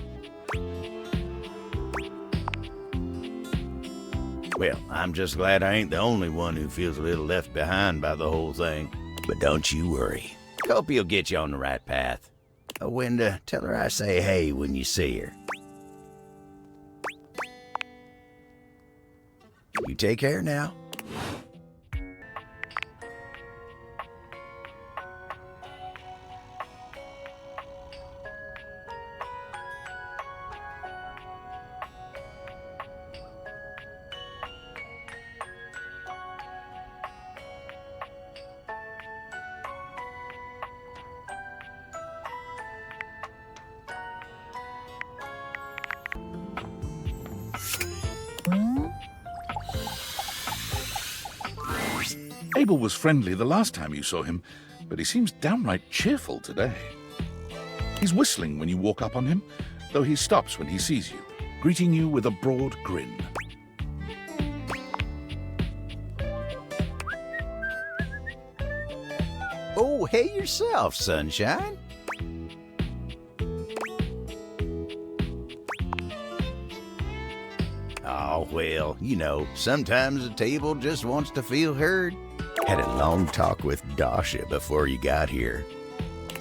Well, I'm just glad I ain't the only one who feels a little left behind by the whole thing. But don't you worry. Hope he'll get you on the right path. Winda, tell her I say hey when you see her. You take care now. Abel was friendly the last time you saw him, but he seems downright cheerful today. He's whistling when you walk up on him, though he stops when he sees you, greeting you with a broad grin. Oh, hey yourself, sunshine. Oh, well, you know, sometimes a table just wants to feel heard. Had a long talk with Dasha before you got here.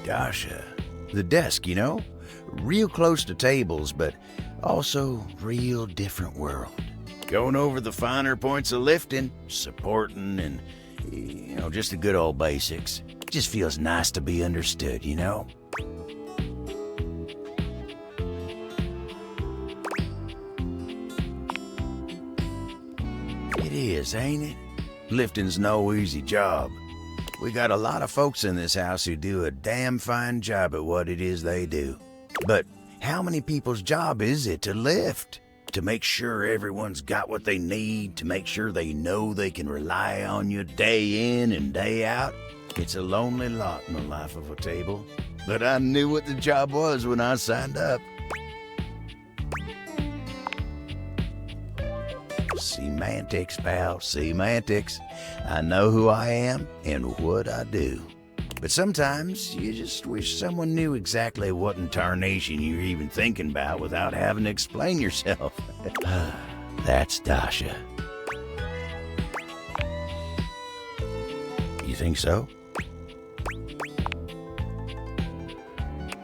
Dasha. The desk, you know? Real close to tables, but also real different world. Going over the finer points of lifting, supporting, and, you know, just the good old basics. Just feels nice to be understood, you know? It is, ain't it? Lifting's no easy job. We got a lot of folks in this house who do a damn fine job at what it is they do. But how many people's job is it to lift? To make sure everyone's got what they need, to make sure they know they can rely on you day in and day out? It's a lonely lot in the life of a table. But I knew what the job was when I signed up. Semantics, pal, semantics. I know who I am and what I do. But sometimes you just wish someone knew exactly what in tarnation you're even thinking about without having to explain yourself. That's Dasha. You think so?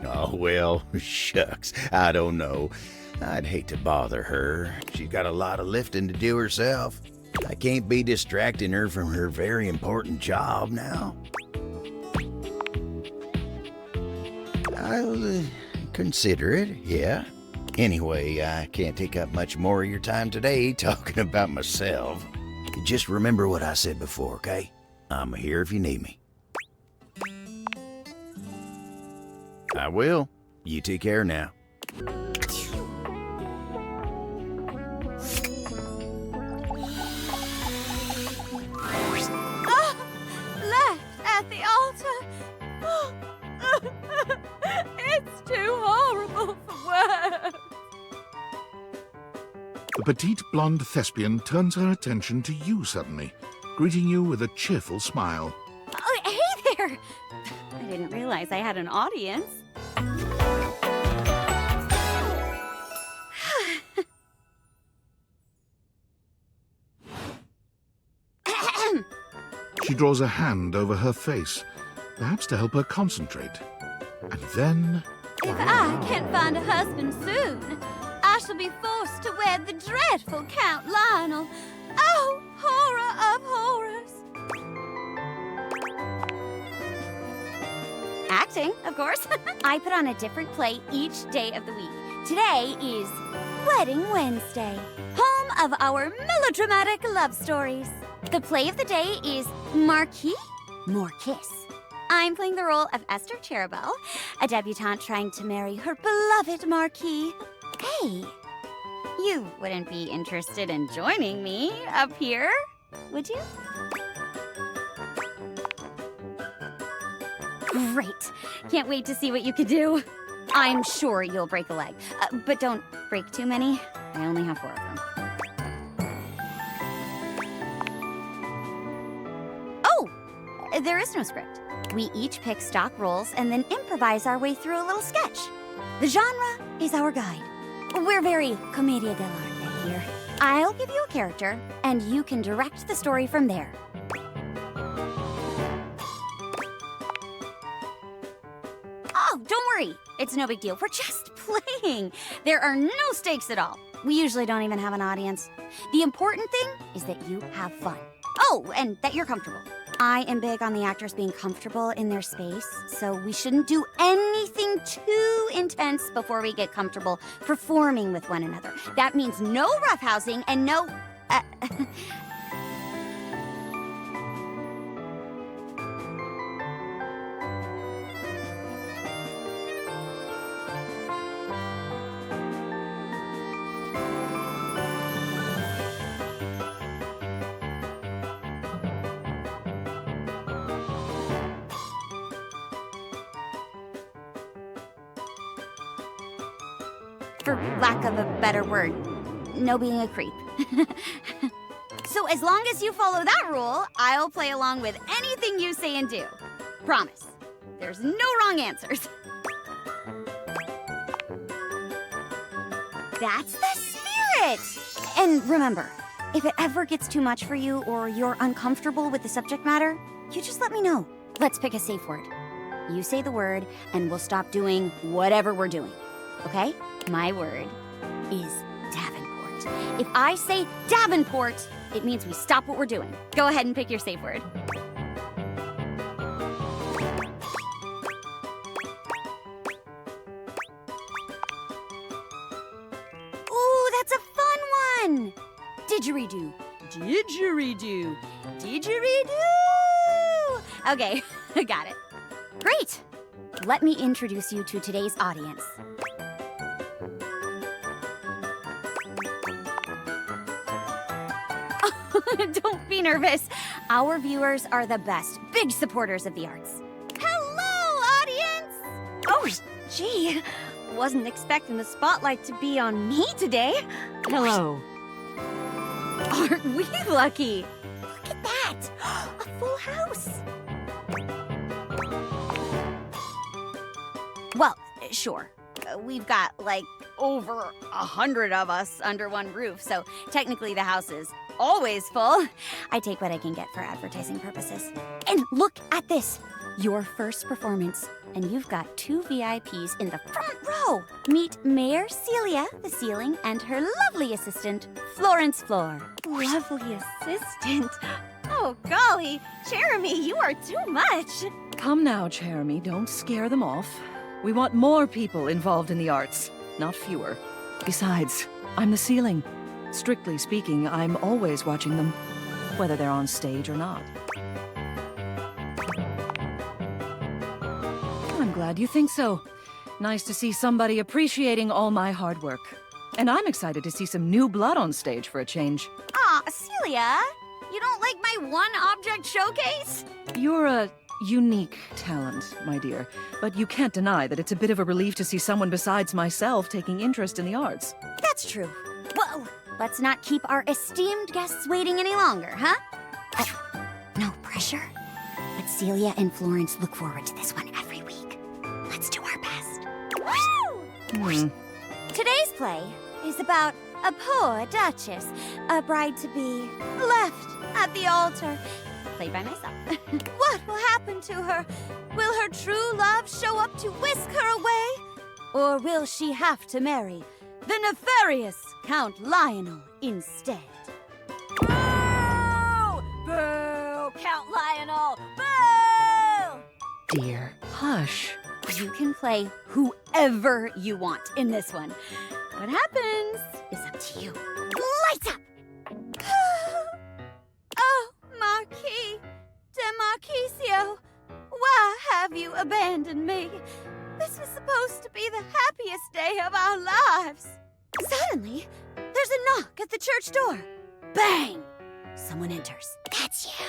Oh, well, shucks, I don't know. I'd hate to bother her. She's got a lot of lifting to do herself. I can't be distracting her from her very important job now. I'll consider it, yeah. Anyway, I can't take up much more of your time today talking about myself. Just remember what I said before, okay? I'm here if you need me. I will. You take care now. At the altar. It's too horrible for words. The petite blonde thespian turns her attention to you suddenly, greeting you with a cheerful smile. Oh, hey there. I didn't realize I had an audience. She draws a hand over her face, perhaps to help her concentrate. And then... If I can't find a husband soon, I shall be forced to wed the dreadful Count Lionel. Oh, horror of horrors. Acting, of course. I put on a different play each day of the week. Today is Wedding Wednesday, home of our melodramatic love stories. The play of the day is Marquis, More Kiss. I'm playing the role of Esther Cherubel, a debutante trying to marry her beloved Marquis. Hey, you wouldn't be interested in joining me up here, would you? Great. Can't wait to see what you could do. I'm sure you'll break a leg, but don't break too many. I only have 4 of them. Oh, there is no script. We each pick stock roles and then improvise our way through a little sketch. The genre is our guide. We're very commedia dell'arte here. I'll give you a character, and you can direct the story from there. Oh, don't worry. It's no big deal. We're just playing. There are no stakes at all. We usually don't even have an audience. The important thing is that you have fun. Oh, and that you're comfortable. I am big on the actors being comfortable in their space, so we shouldn't do anything too intense before we get comfortable performing with one another. That means no roughhousing and no... for lack of a better word, no being a creep. So as long as you follow that rule, I'll play along with anything you say and do. Promise. There's no wrong answers. That's the spirit! And remember, if it ever gets too much for you or you're uncomfortable with the subject matter, you just let me know. Let's pick a safe word. You say the word, and we'll stop doing whatever we're doing. Okay? My word is Davenport. If I say Davenport, it means we stop what we're doing. Go ahead and pick your safe word. Ooh, that's a fun one! Didgeridoo. Didgeridoo. Didgeridoo! Okay, I got it. Great! Let me introduce you to today's audience. Don't be nervous. Our viewers are the best, big supporters of the arts. Hello, audience! Oh, gee. Wasn't expecting the spotlight to be on me today. Hello. Aren't we lucky? Look at that! A full house! Well, sure. We've got, like, over 100 of us under one roof, so technically the house is always full. I take what I can get for advertising purposes. And look at this! Your first performance, and you've got 2 VIPs in the front row. Meet Mayor Celia, the ceiling, and her lovely assistant, Florence Floor. Lovely assistant? Oh, golly, Charemi, you are too much. Come now, Charemi, don't scare them off. We want more people involved in the arts, not fewer. Besides, I'm the ceiling. Strictly speaking, I'm always watching them, whether they're on stage or not. I'm glad you think so. Nice to see somebody appreciating all my hard work. And I'm excited to see some new blood on stage for a change. Aw, Celia, you don't like my one-object showcase? You're a unique talent, my dear, but you can't deny that it's a bit of a relief to see someone besides myself taking interest in the arts. That's true. Well, let's not keep our esteemed guests waiting any longer, huh? No pressure. But Celia and Florence look forward to this one every week. Let's do our best. Woo! Today's play is about a poor duchess, a bride-to-be, left at the altar. Played by myself. What will happen to her? Will her true love show up to whisk her away? Or will she have to marry the nefarious Count Lionel instead? Boo! Boo! Count Lionel! Boo! Dear, hush. You can play whoever you want in this one. What happens is up to you. Lights up! Oh, Marquis de Marquisio, why have you abandoned me? This was supposed to be the happiest day of our lives. Suddenly, there's a knock at the church door. Bang! Someone enters. That's you.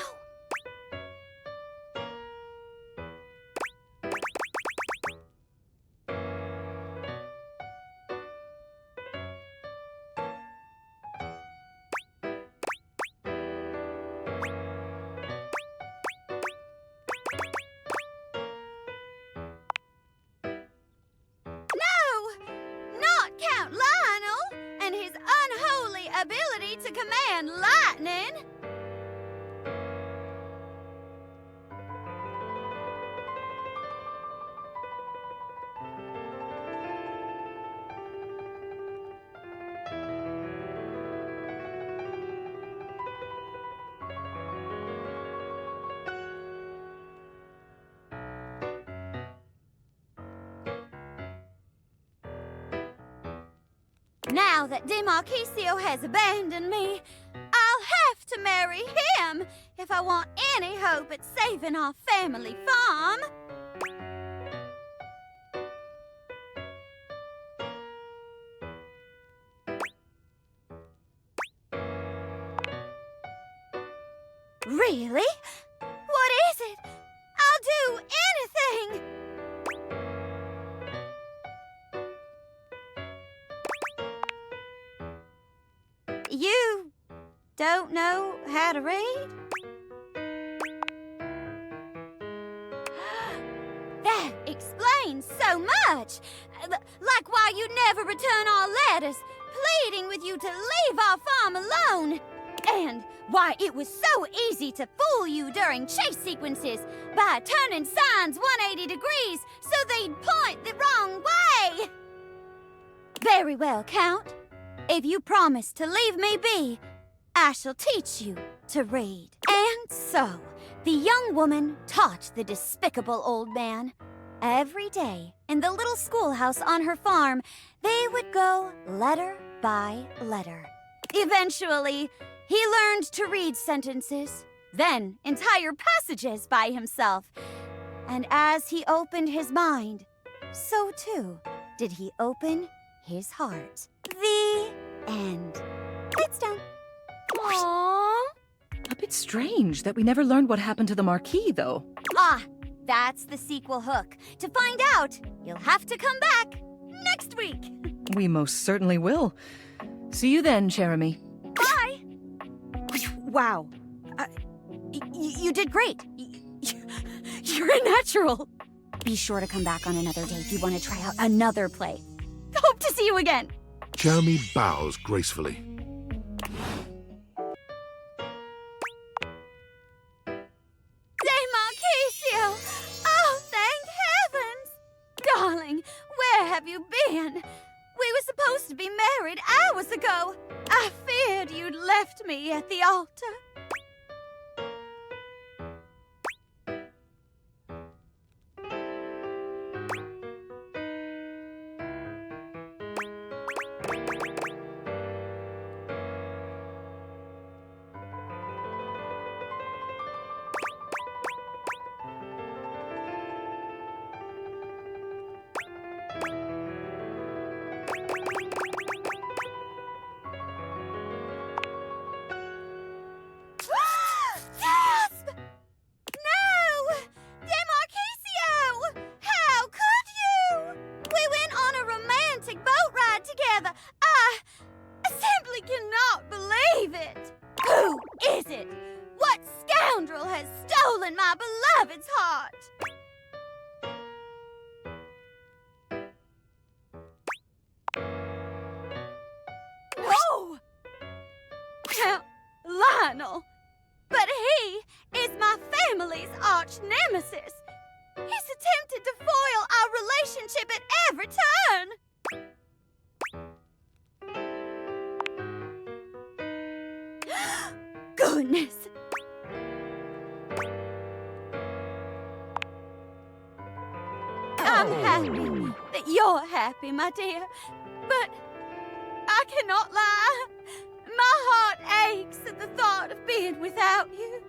ability to command lightning. Now that DeMarquisio has abandoned me, I'll have to marry him if I want any hope at saving our family farm. Really? What is it? I'll do anything! You don't know how to read? That explains so much. Like why you never return our letters, pleading with you to leave our farm alone. And why it was so easy to fool you during chase sequences by turning signs 180 degrees so they'd point the wrong way. Very well, Count. If you promise to leave me be, I shall teach you to read. And so, the young woman taught the despicable old man. Every day, in the little schoolhouse on her farm, they would go letter by letter. Eventually, he learned to read sentences, then entire passages by himself. And as he opened his mind, so too did he open his heart. The end. It's done. Aww. A bit strange that we never learned what happened to the Marquis, though. Ah, that's the sequel hook. To find out, you'll have to come back next week. We most certainly will. See you then, Charemi. Bye. Wow. You did great. You're a natural. Be sure to come back on another day if you want to try out another play. Hope to see you again. Charemi bows gracefully. DeMarquisio! Oh, thank heavens! Darling, where have you been? We were supposed to be married hours ago. I feared you'd left me at the altar. But he is my family's arch nemesis. He's attempted to foil our relationship at every turn. Goodness. I'm happy that you're happy, my dear. But I cannot lie. My heart aches at the thought of being without you.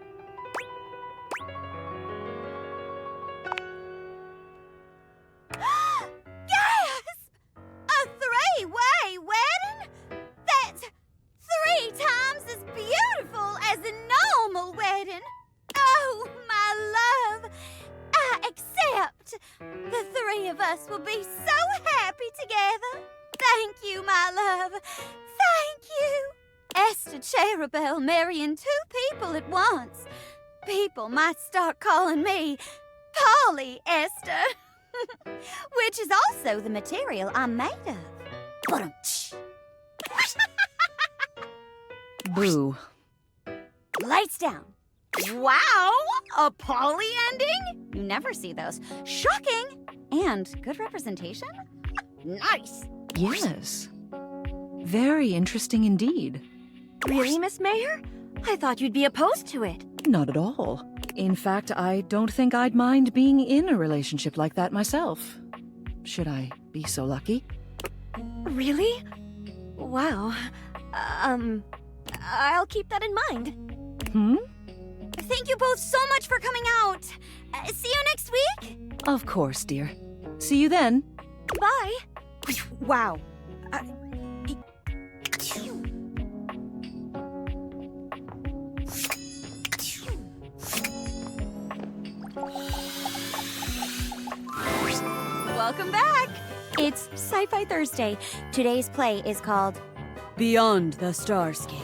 Gasp! A three-way wedding? That's 3 times as beautiful as a normal wedding. Oh, my love, I accept. The 3 of us will be so happy together. Thank you, my love. Thank you. Esther Cherubel marrying 2 people at once. People might start calling me Polly Esther, which is also the material I'm made of. Boo. Lights down. Wow! A poly ending? You never see those. Shocking! And good representation? Nice! Yes. Very interesting indeed. Really, Miss Mayor? I thought you'd be opposed to it. Not at all. In fact, I don't think I'd mind being in a relationship like that myself. Should I be so lucky? Really? Wow. I'll keep that in mind. Thank you both so much for coming out. See you next week? Of course, dear. See you then. Bye. Wow. Welcome back. It's Sci-Fi Thursday. Today's play is called Beyond the Starscape.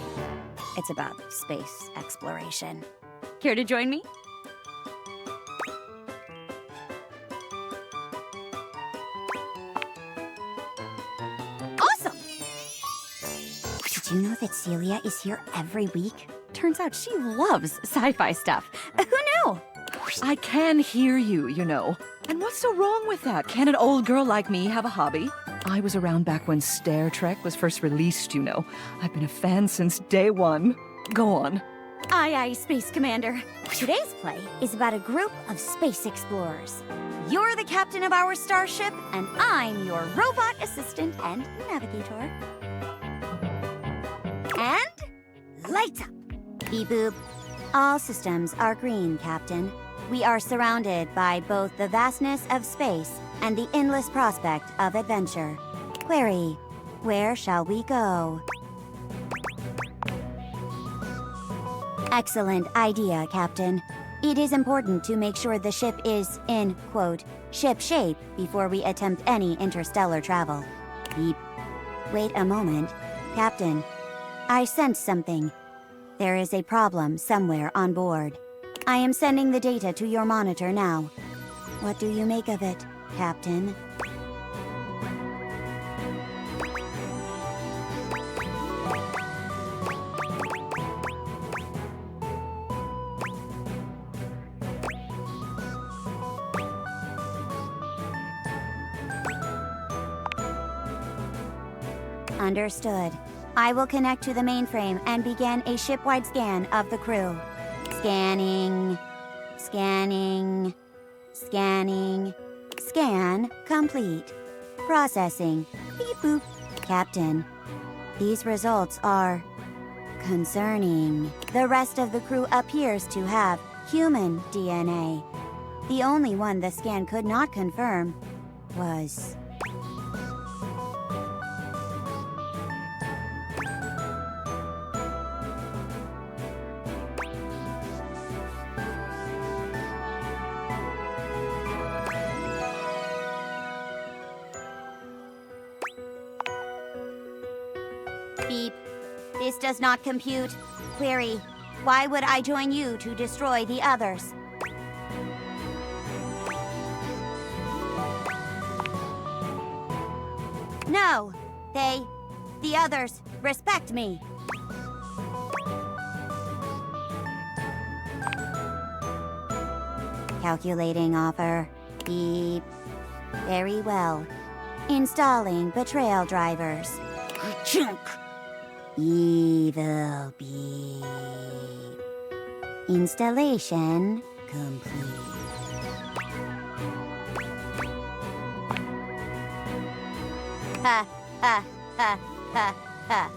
It's about space exploration. Care to join me? Awesome! Did you know that Celia is here every week? Turns out she loves sci-fi stuff. Who knew? I can hear you, you know. And what's so wrong with that? Can an old girl like me have a hobby? I was around back when Star Trek was first released, you know. I've been a fan since day one. Go on. Aye, aye, Space Commander. Today's play is about a group of space explorers. You're the captain of our starship, and I'm your robot assistant and navigator. And lights up. Beep boop. All systems are green, Captain. We are surrounded by both the vastness of space and the endless prospect of adventure. Query, where shall we go? Excellent idea, Captain. It is important to make sure the ship is in, quote, ship shape before we attempt any interstellar travel. Beep. Wait a moment. Captain, I sense something. There is a problem somewhere on board. I am sending the data to your monitor now. What do you make of it, Captain? Understood. I will connect to the mainframe and begin a ship-wide scan of the crew. Scanning. Scanning. Scanning. Scan complete. Processing. Beep boop. Captain, these results are concerning. The rest of the crew appears to have human DNA. The only one the scan could not confirm was... Beep. This does not compute. Query. Why would I join you to destroy the others? No. The others, respect me. Calculating offer. Beep. Very well. Installing betrayal drivers. Chunk. Evil beep. Installation complete. Ha, ha, ha, ha, ha.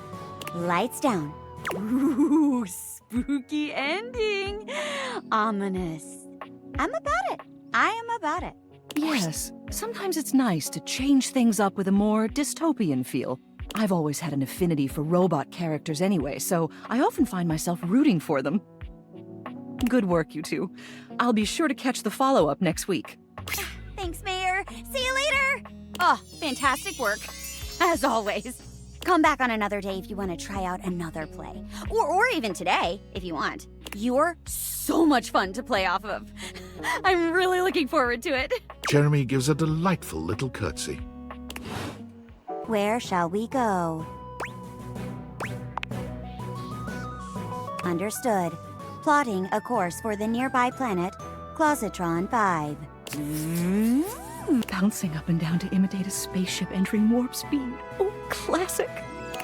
Lights down. Ooh, spooky ending. Ominous. I'm about it. I am about it. Yes, sometimes it's nice to change things up with a more dystopian feel. I've always had an affinity for robot characters anyway, so I often find myself rooting for them. Good work, you two. I'll be sure to catch the follow-up next week. Thanks, Mayor. See you later. Oh, fantastic work. As always. Come back on another day if you want to try out another play. Or even today, if you want. You're so much fun to play off of. I'm really looking forward to it. Charemi gives a delightful little curtsy. Where shall we go? Understood. Plotting a course for the nearby planet, Closetron 5. Bouncing up and down to imitate a spaceship entering warp speed. Oh, classic.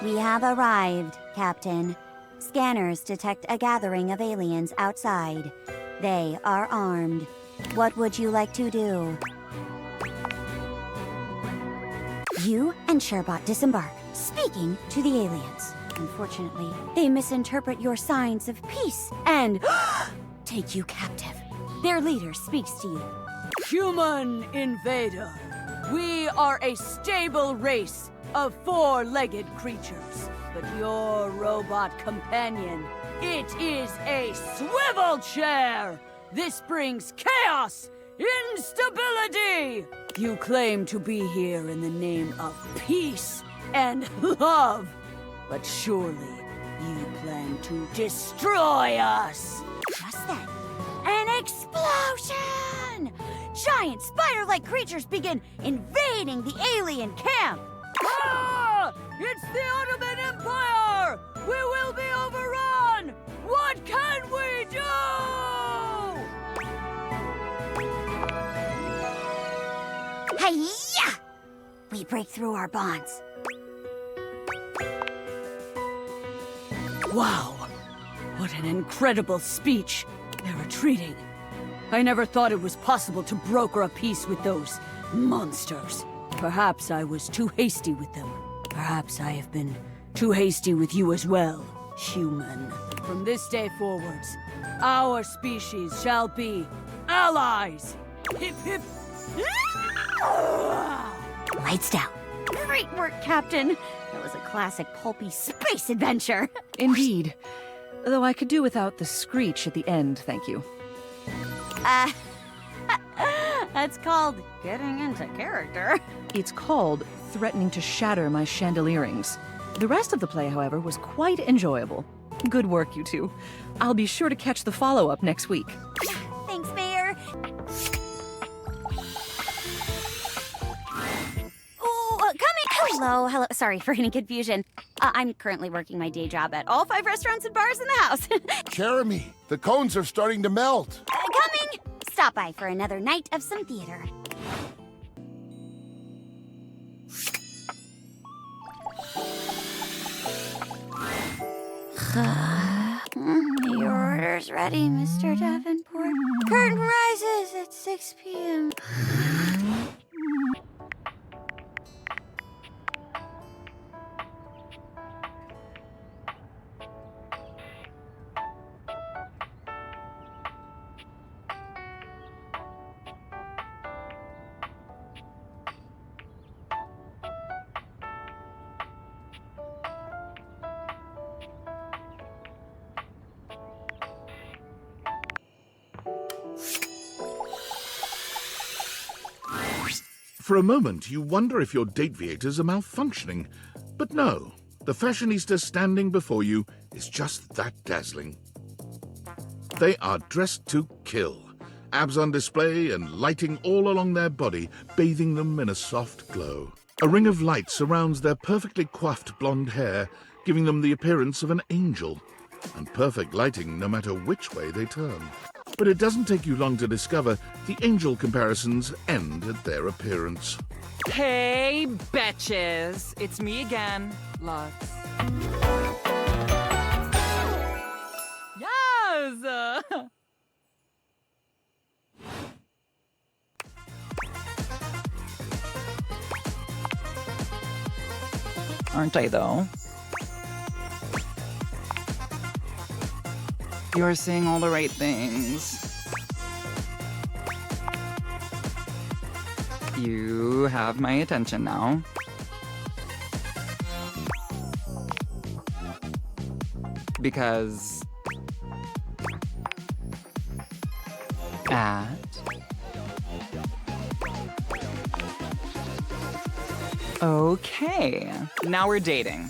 We have arrived, Captain. Scanners detect a gathering of aliens outside. They are armed. What would you like to do? You and Sherbot disembark, speaking to the aliens. Unfortunately, they misinterpret your signs of peace and take you captive. Their leader speaks to you. Human invader, we are a stable race of four-legged creatures. But your robot companion, it is a swivel chair! This brings chaos, instability! You claim to be here in the name of peace and love, but surely you plan to destroy us! Just then, an explosion! Giant spider-like creatures begin invading the alien camp! Ah! It's the Ottoman Empire! We will be overrun! What can we do? Hi-ya! We break through our bonds. Wow! What an incredible speech! They're retreating. I never thought it was possible to broker a peace with those monsters. Perhaps I was too hasty with them. Perhaps I have been too hasty with you as well, human. From this day forwards, our species shall be allies! Hip hip! Lights down. Great work, Captain. That was a classic pulpy space adventure. Indeed. Though I could do without the screech at the end, thank you. That's called getting into character. It's called threatening to shatter my chandelierings. The rest of the play, however, was quite enjoyable. Good work, you two. I'll be sure to catch the follow-up next week. Thanks, Mayor. Oh, coming. Hello. Sorry for any confusion. I'm currently working my day job at all 5 restaurants and bars in the house. Charemi, the cones are starting to melt. Coming. Stop by for another night of some theater. Your order's ready, Mr. Davenport. Curtain rises at 6 p.m. For a moment, you wonder if your date-viators are malfunctioning. But no, the fashionista standing before you is just that dazzling. They are dressed to kill, abs on display and lighting all along their body, bathing them in a soft glow. A ring of light surrounds their perfectly coiffed blonde hair, giving them the appearance of an angel, and perfect lighting no matter which way they turn. But it doesn't take you long to discover the angel comparisons end at their appearance. Hey, betches! It's me again, Lux. Yes! Aren't I, though? You're saying all the right things. You have my attention now. Because... Okay, now we're dating.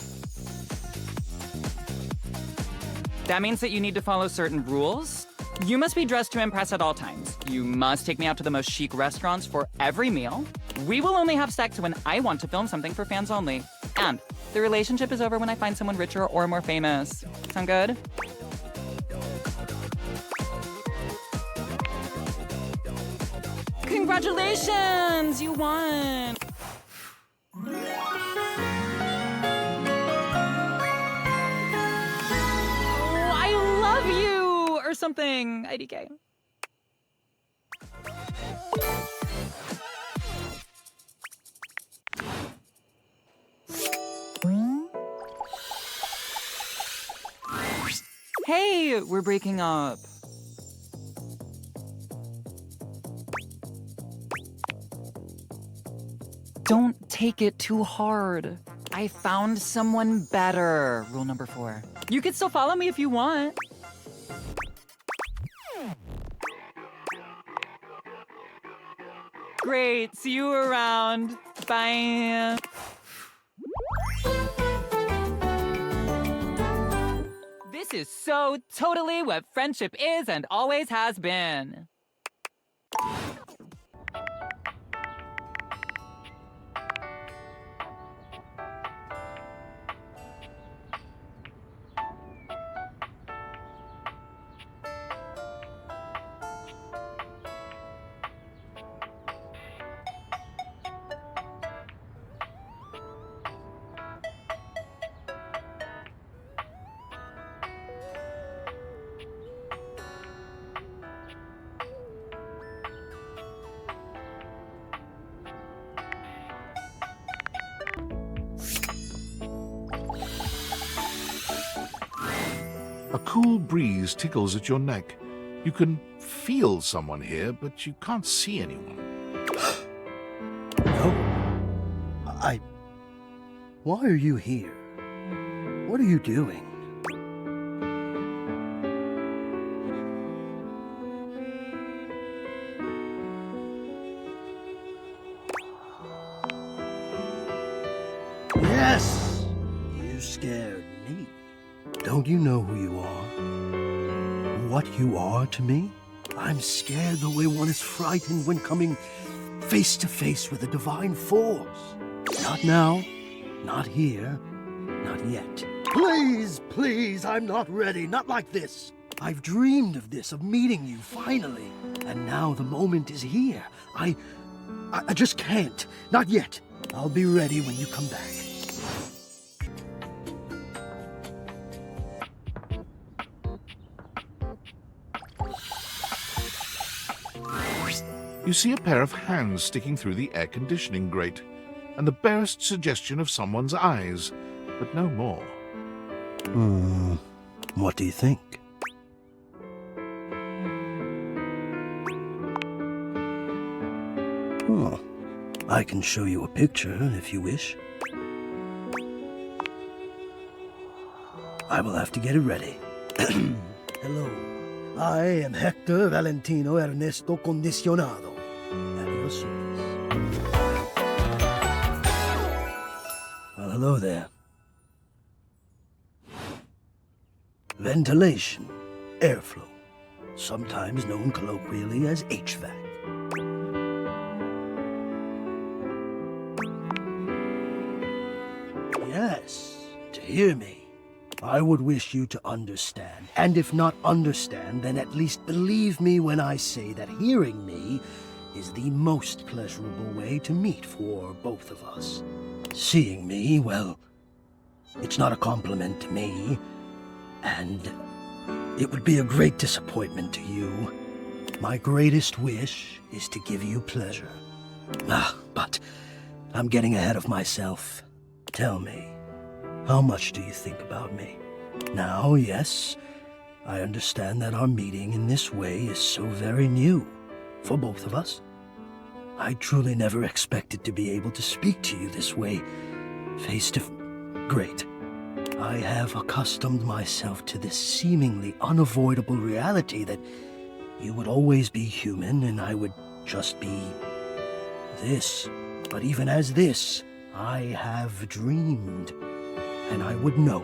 That means that you need to follow certain rules. You must be dressed to impress at all times. You must take me out to the most chic restaurants for every meal. We will only have sex when I want to film something for fans only. And the relationship is over when I find someone richer or more famous. Sound good? Congratulations! You won! Oh, I love you! Or something, IDK. Hey, we're breaking up. Don't take it too hard. I found someone better. Rule number 4. You can still follow me if you want. Great, see you around. Bye. This is so totally what friendship is and always has been. A cool breeze tickles at your neck. You can feel someone here, but you can't see anyone. No. Why are you here? What are you doing? Yes! You scared me. Don't you know who you are? What you are to me? I'm scared the way one is frightened when coming face to face with a divine force. Not now, not here, not yet. Please, please, I'm not ready, not like this. I've dreamed of this, of meeting you, finally. And now the moment is here. I just can't, not yet. I'll be ready when you come back. You see a pair of hands sticking through the air conditioning grate, and the barest suggestion of someone's eyes, but no more. What do you think? Oh, I can show you a picture if you wish. I will have to get it ready. Hello. I am Hector Valentino Ernesto Condicionado. At your service. Well, hello there. Ventilation, airflow, sometimes known colloquially as HVAC. Yes, to hear me. I would wish you to understand, and if not understand, then at least believe me when I say that hearing me is the most pleasurable way to meet for both of us. Seeing me, well, it's not a compliment to me, and it would be a great disappointment to you. My greatest wish is to give you pleasure. But I'm getting ahead of myself. Tell me, how much do you think about me? Now, yes, I understand that our meeting in this way is so very new for both of us. I truly never expected to be able to speak to you this way, face to Great. I have accustomed myself to this seemingly unavoidable reality that you would always be human and I would just be this. But even as this, I have dreamed, and I would know.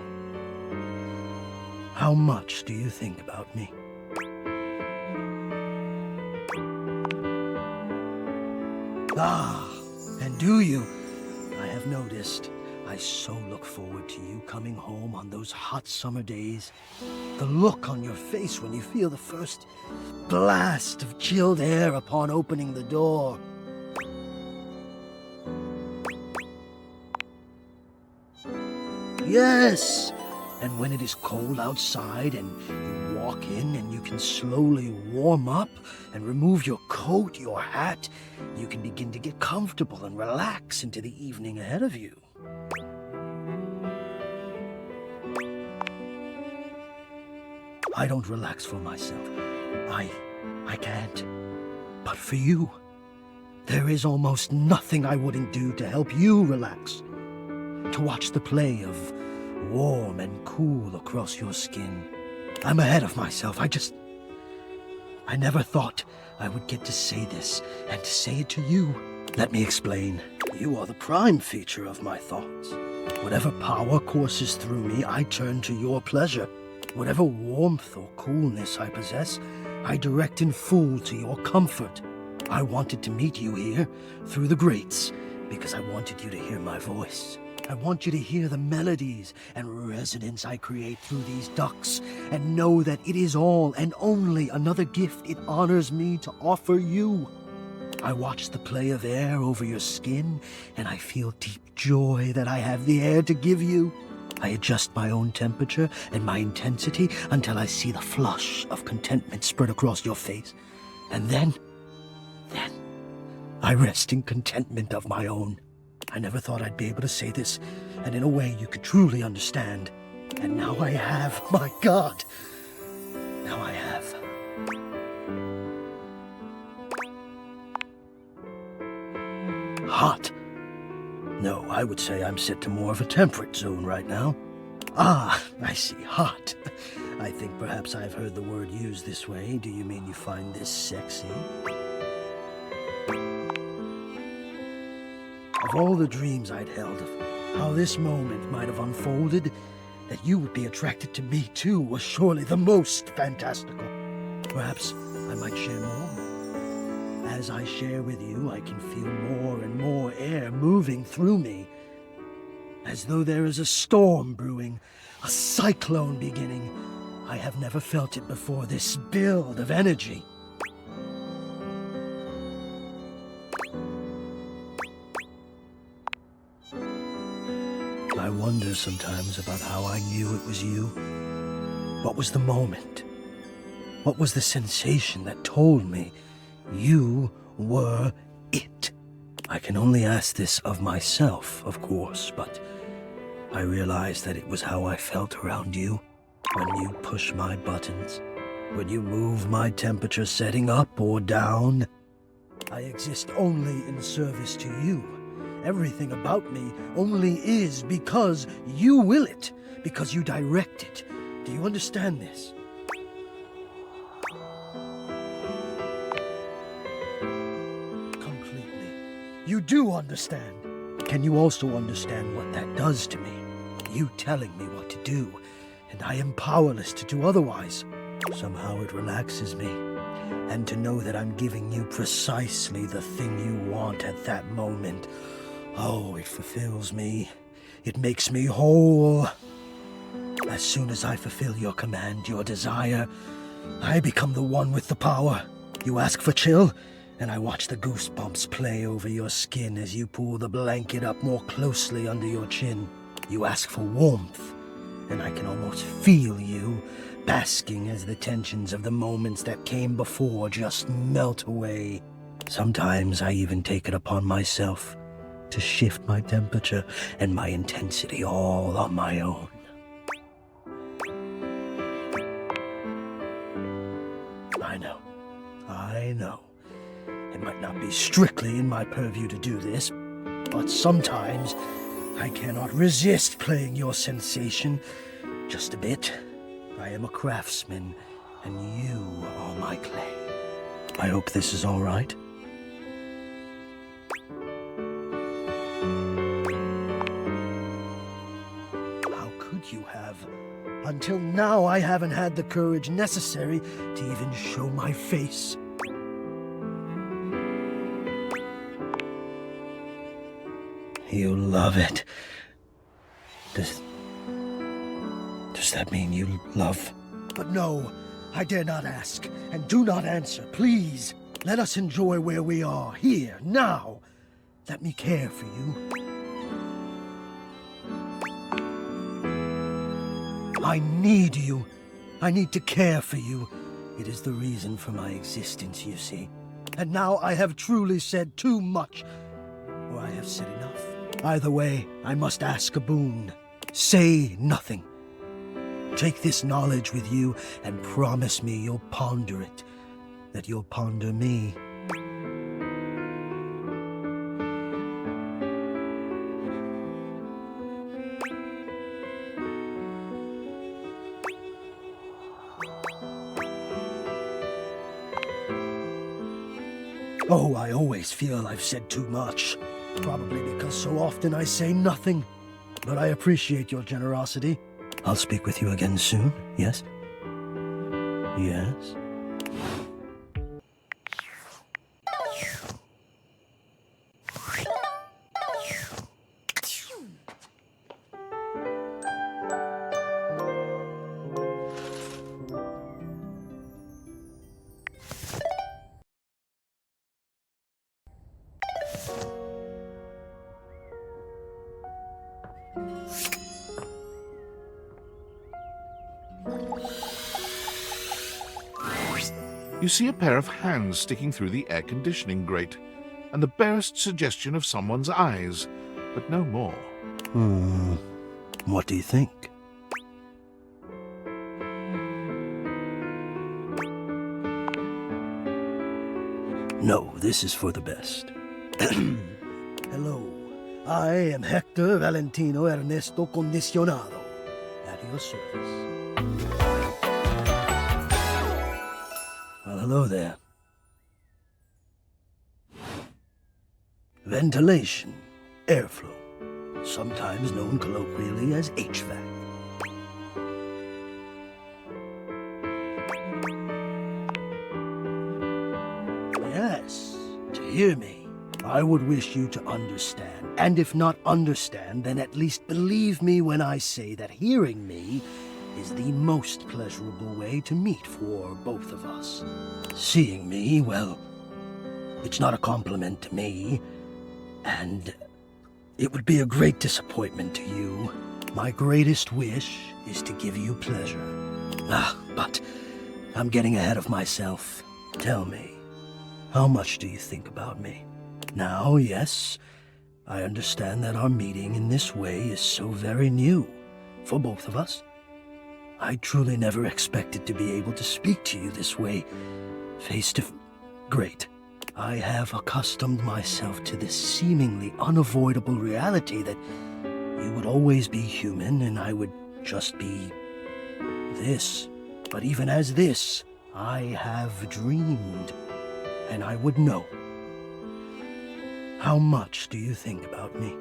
How much do you think about me? And do you? I have noticed. I so look forward to you coming home on those hot summer days. The look on your face when you feel the first blast of chilled air upon opening the door. Yes! And when it is cold outside and you walk in and you can slowly warm up and remove your coat, your hat, you can begin to get comfortable and relax into the evening ahead of you. I don't relax for myself. I can't. But for you, there is almost nothing I wouldn't do to help you relax. To watch the play of warm and cool across your skin. I'm ahead of myself. I never thought I would get to say this and to say it to you. Let me explain. You are the prime feature of my thoughts. Whatever power courses through me, I turn to your pleasure. Whatever warmth or coolness I possess, I direct in full to your comfort. I wanted to meet you here through the grates because I wanted you to hear my voice. I want you to hear the melodies and resonance I create through these ducts and know that it is all and only another gift it honors me to offer you. I watch the play of air over your skin and I feel deep joy that I have the air to give you. I adjust my own temperature and my intensity until I see the flush of contentment spread across your face. And then, I rest in contentment of my own. I never thought I'd be able to say this, and in a way you could truly understand. And now I have, my God. Now I have. Hot. No, I would say I'm set to more of a temperate zone right now. Ah, I see, hot. I think perhaps I've heard the word used this way. Do you mean you find this sexy? Of all the dreams I'd held of how this moment might have unfolded, that you would be attracted to me too was surely the most fantastical. Perhaps I might share more. As I share with you, I can feel more and more air moving through me, as though there is a storm brewing, a cyclone beginning. I have never felt it before, this build of energy. I wonder sometimes about how I knew it was you. What was the moment? What was the sensation that told me you were it? I can only ask this of myself, of course, but I realized that it was how I felt around you. When you push my buttons, when you move my temperature setting up or down. I exist only in service to you. Everything about me only is because you will it, because you direct it. Do you understand this? Completely. You do understand. Can you also understand what that does to me? You telling me what to do, and I am powerless to do otherwise. Somehow it relaxes me. And to know that I'm giving you precisely the thing you want at that moment. Oh, it fulfills me. It makes me whole. As soon as I fulfill your command, your desire, I become the one with the power. You ask for chill, and I watch the goosebumps play over your skin as you pull the blanket up more closely under your chin. You ask for warmth, and I can almost feel you, basking as the tensions of the moments that came before just melt away. Sometimes I even take it upon myself to shift my temperature and my intensity all on my own. I know. It might not be strictly in my purview to do this, but sometimes I cannot resist playing your sensation just a bit. I am a craftsman, and you are my clay. I hope this is all right. How could you have? Until now, I haven't had the courage necessary to even show my face. You love it. Does that mean you love? But no, I dare not ask, and do not answer, please. Let us enjoy where we are, here, now. Let me care for you. I need you. I need to care for you. It is the reason for my existence, you see. And now I have truly said too much, or I have said enough. Either way, I must ask a boon. Say nothing. Take this knowledge with you and promise me you'll ponder it, that you'll ponder me. Oh, I always feel I've said too much. Probably because so often I say nothing. But I appreciate your generosity. I'll speak with you again soon, yes? Yes? You see a pair of hands sticking through the air conditioning grate, and the barest suggestion of someone's eyes, but no more. What do you think? No, this is for the best. Hello, I am Hector Valentino Ernesto Condicionado, at your service. Well, hello there. Ventilation, airflow, sometimes known colloquially as HVAC. Yes, to hear me, I would wish you to understand, and if not understand, then at least believe me when I say that hearing me is the most pleasurable way to meet for both of us. Seeing me, well, it's not a compliment to me, and it would be a great disappointment to you. My greatest wish is to give you pleasure. But I'm getting ahead of myself. Tell me, how much do you think about me? Now, yes, I understand that our meeting in this way is so very new for both of us. I truly never expected to be able to speak to you this way, face to face. Great. I have accustomed myself to this seemingly unavoidable reality that you would always be human and I would just be this. But even as this, I have dreamed, and I would know. How much do you think about me?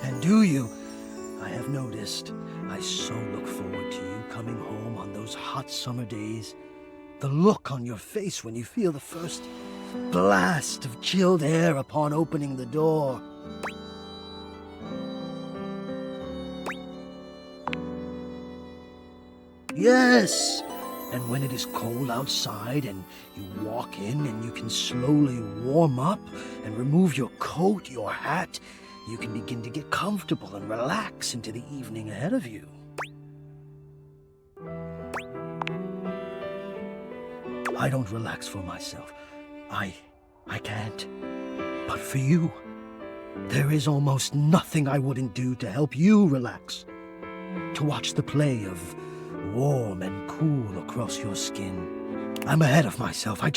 And do you? I have noticed. I so look forward to you coming home on those hot summer days. The look on your face when you feel the first blast of chilled air upon opening the door. Yes! And when it is cold outside and you walk in and you can slowly warm up and remove your coat, your hat, you can begin to get comfortable and relax into the evening ahead of you. I don't relax for myself. I can't. But for you, there is almost nothing I wouldn't do to help you relax. To watch the play of warm and cool across your skin. I'm ahead of myself. I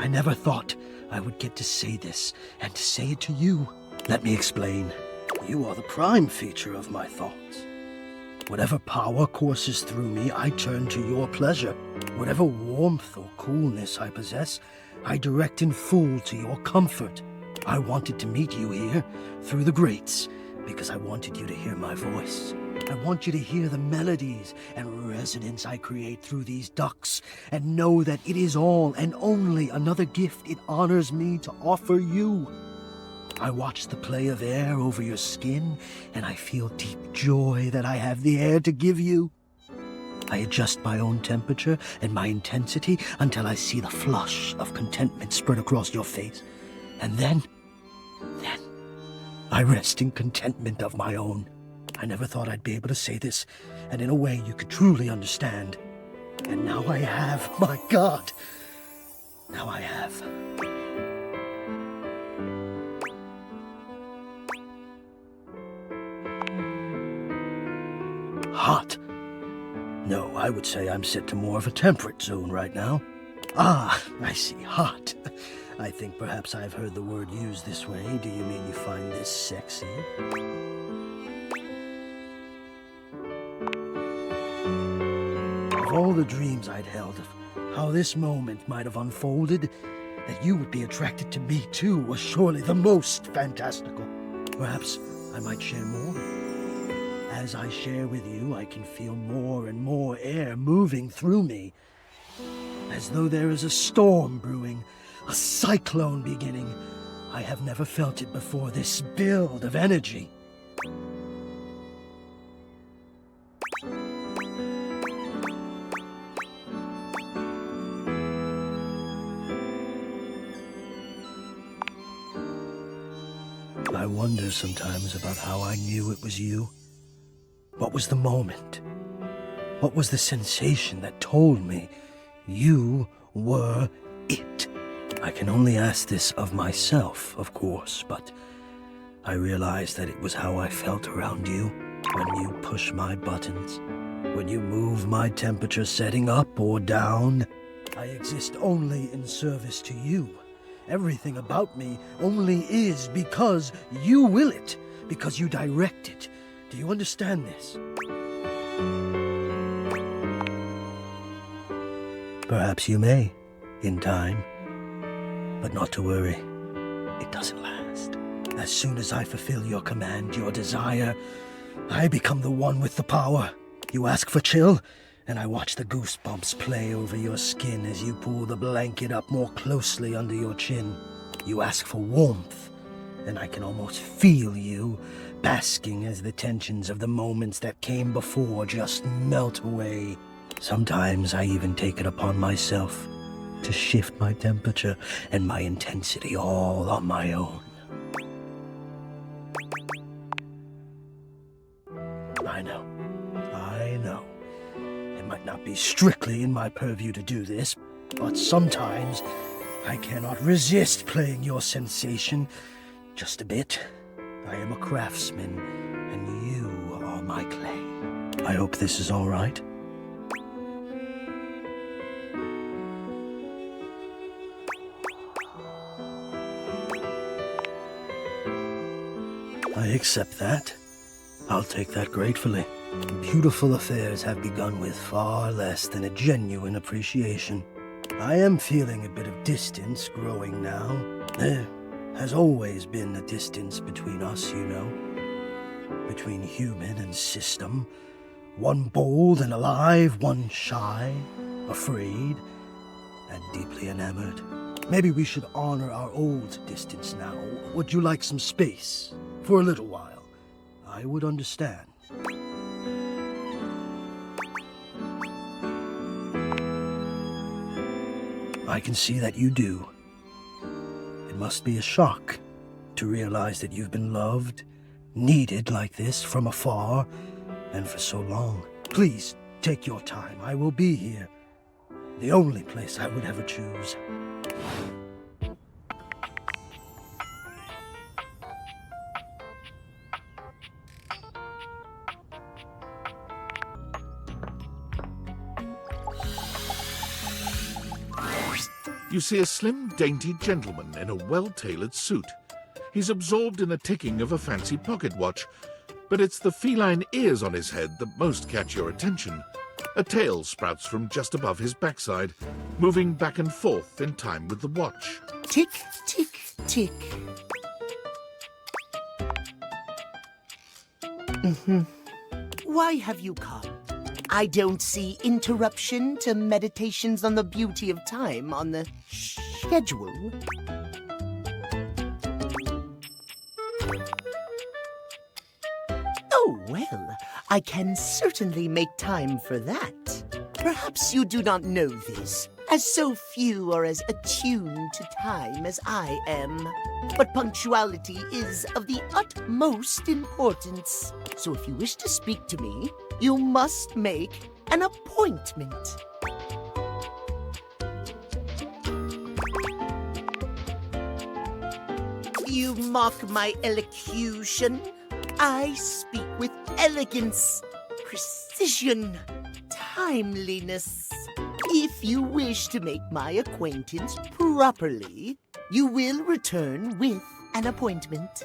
never thought I would get to say this and to say it to you. Let me explain. You are the prime feature of my thoughts. Whatever power courses through me, I turn to your pleasure. Whatever warmth or coolness I possess, I direct in full to your comfort. I wanted to meet you here through the grates because I wanted you to hear my voice. I want you to hear the melodies and resonance I create through these ducts, and know that it is all and only another gift it honors me to offer you. I watch the play of air over your skin, and I feel deep joy that I have the air to give you. I adjust my own temperature and my intensity until I see the flush of contentment spread across your face. And then, I rest in contentment of my own. I never thought I'd be able to say this, and in a way you could truly understand. And now I have, my God. Now I have. Hot. No, I would say I'm set to more of a temperate zone right now. Ah, I see, hot. I think perhaps I've heard the word used this way. Do you mean you find this sexy? Of all the dreams I'd held of how this moment might have unfolded, that you would be attracted to me too was surely the most fantastical. Perhaps I might share more. As I share with you, I can feel more and more air moving through me, as though there is a storm brewing, a cyclone beginning. I have never felt it before, this build of energy. I wonder sometimes about how I knew it was you. What was the moment? What was the sensation that told me you were it? I can only ask this of myself, of course, but I realized that it was how I felt around you when you push my buttons, when you move my temperature setting up or down. I exist only in service to you. Everything about me only is because you will it, because you direct it. Do you understand this? Perhaps you may, in time. But not to worry. It doesn't last. As soon as I fulfill your command, your desire, I become the one with the power. You ask for chill, and I watch the goosebumps play over your skin as you pull the blanket up more closely under your chin. You ask for warmth, and I can almost feel you, basking as the tensions of the moments that came before just melt away. Sometimes I even take it upon myself to shift my temperature and my intensity all on my own. I know. It might not be strictly in my purview to do this, but sometimes I cannot resist playing your sensation just a bit. I am a craftsman, and you are my clay. I hope this is all right. I accept that. I'll take that gratefully. Beautiful affairs have begun with far less than a genuine appreciation. I am feeling a bit of distance growing now. There has always been a distance between us, you know. Between human and system. One bold and alive, one shy, afraid, and deeply enamored. Maybe we should honor our old distance now. Would you like some space? For a little while. I would understand. I can see that you do. It must be a shock to realize that you've been loved, needed like this from afar, and for so long. Please, take your time. I will be here. The only place I would ever choose. You see a slim, dainty gentleman in a well-tailored suit. He's absorbed in the ticking of a fancy pocket watch, but it's the feline ears on his head that most catch your attention. A tail sprouts from just above his backside, moving back and forth in time with the watch. Tick, tick, tick. Why have you come? I don't see interruption to meditations on the beauty of time on the schedule. Oh, well, I can certainly make time for that. Perhaps you do not know this, as so few are as attuned to time as I am. But punctuality is of the utmost importance. So if you wish to speak to me, you must make an appointment. You mock my elocution. I speak with elegance, precision, timeliness. If you wish to make my acquaintance properly, you will return with an appointment.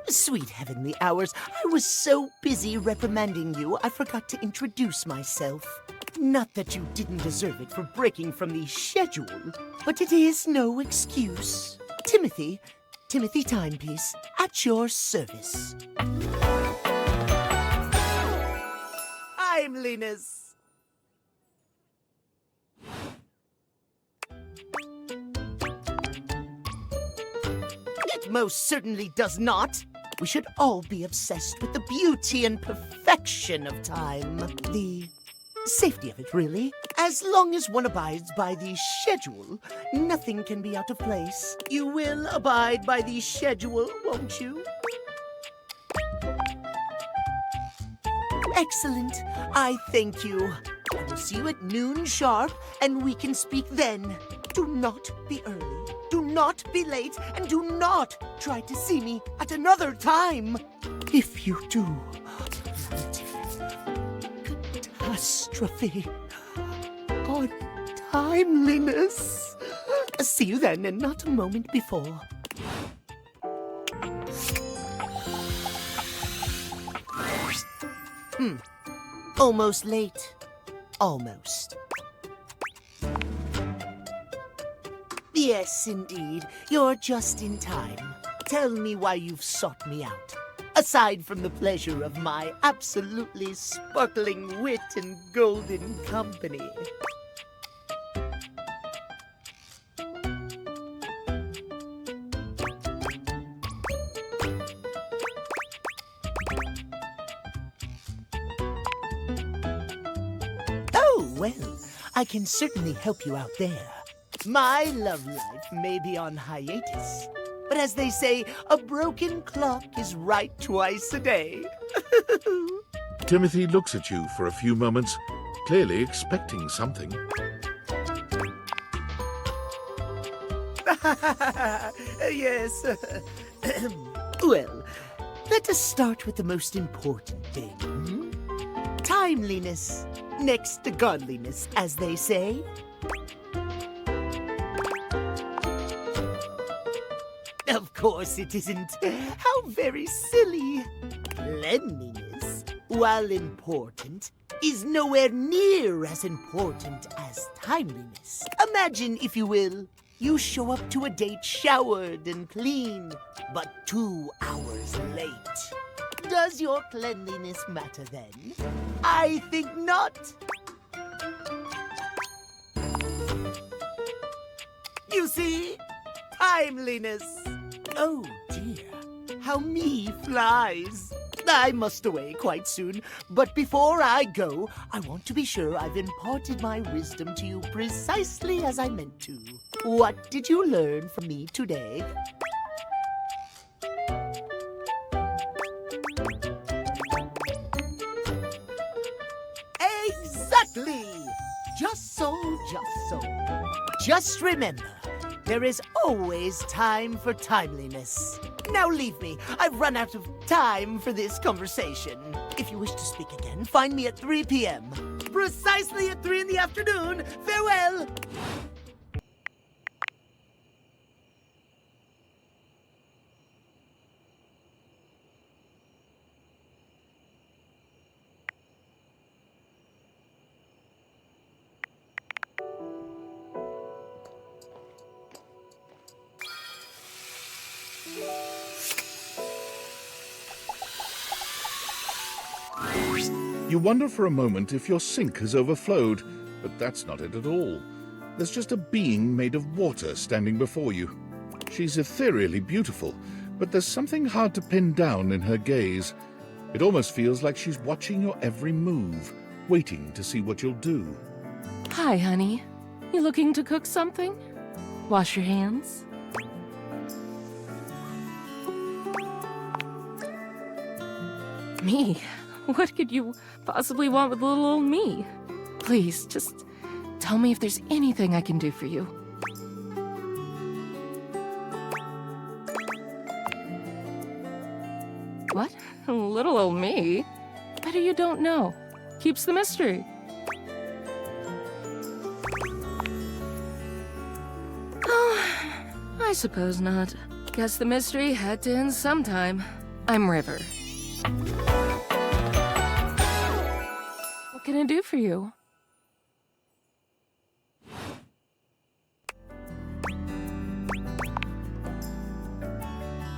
Sweet heavenly hours, I was so busy reprimanding you, I forgot to introduce myself. Not that you didn't deserve it for breaking from the schedule, but it is no excuse. Timothy Timepiece, at your service. Timeliness. It most certainly does not. We should all be obsessed with the beauty and perfection of time. The safety of it, really. As long as one abides by the schedule, nothing can be out of place. You will abide by the schedule, won't you? Excellent. I thank you. I will see you at noon sharp, and we can speak then. Do not be early, do not be late, and do not try to see me at another time. If you do, catastrophe on timeliness. See you then, and not a moment before. Almost late. Almost. Yes, indeed. You're just in time. Tell me why you've sought me out. Aside from the pleasure of my absolutely sparkling wit and golden company. Oh, well, I can certainly help you out there. My love life may be on hiatus, but as they say, a broken clock is right twice a day. Timothy looks at you for a few moments, clearly expecting something. Yes. Well, let us start with the most important thing. Timeliness, next to godliness, as they say. Of course it isn't. How very silly. Cleanliness, while important, is nowhere near as important as timeliness. Imagine, if you will, you show up to a date showered and clean, but 2 hours late. Does your cleanliness matter then? I think not. You see? Timeliness. Oh dear, how me flies. I must away quite soon, but before I go, I want to be sure I've imparted my wisdom to you precisely as I meant to. What did you learn from me today? Exactly! Just so, just so. Just remember, there is always time for timeliness. Now leave me. I've run out of time for this conversation. If you wish to speak again, find me at 3 p.m. Precisely at 3 in the afternoon. Farewell! You wonder for a moment if your sink has overflowed, but that's not it at all. There's just a being made of water standing before you. She's ethereally beautiful, but there's something hard to pin down in her gaze. It almost feels like she's watching your every move, waiting to see what you'll do. Hi, honey. You looking to cook something? Wash your hands. Me? What could you possibly want with little old me? Please, just tell me if there's anything I can do for you. What? Little old me? Better you don't know. Keeps the mystery. Oh, I suppose not. Guess the mystery had to end sometime. I'm River. What can I do for you?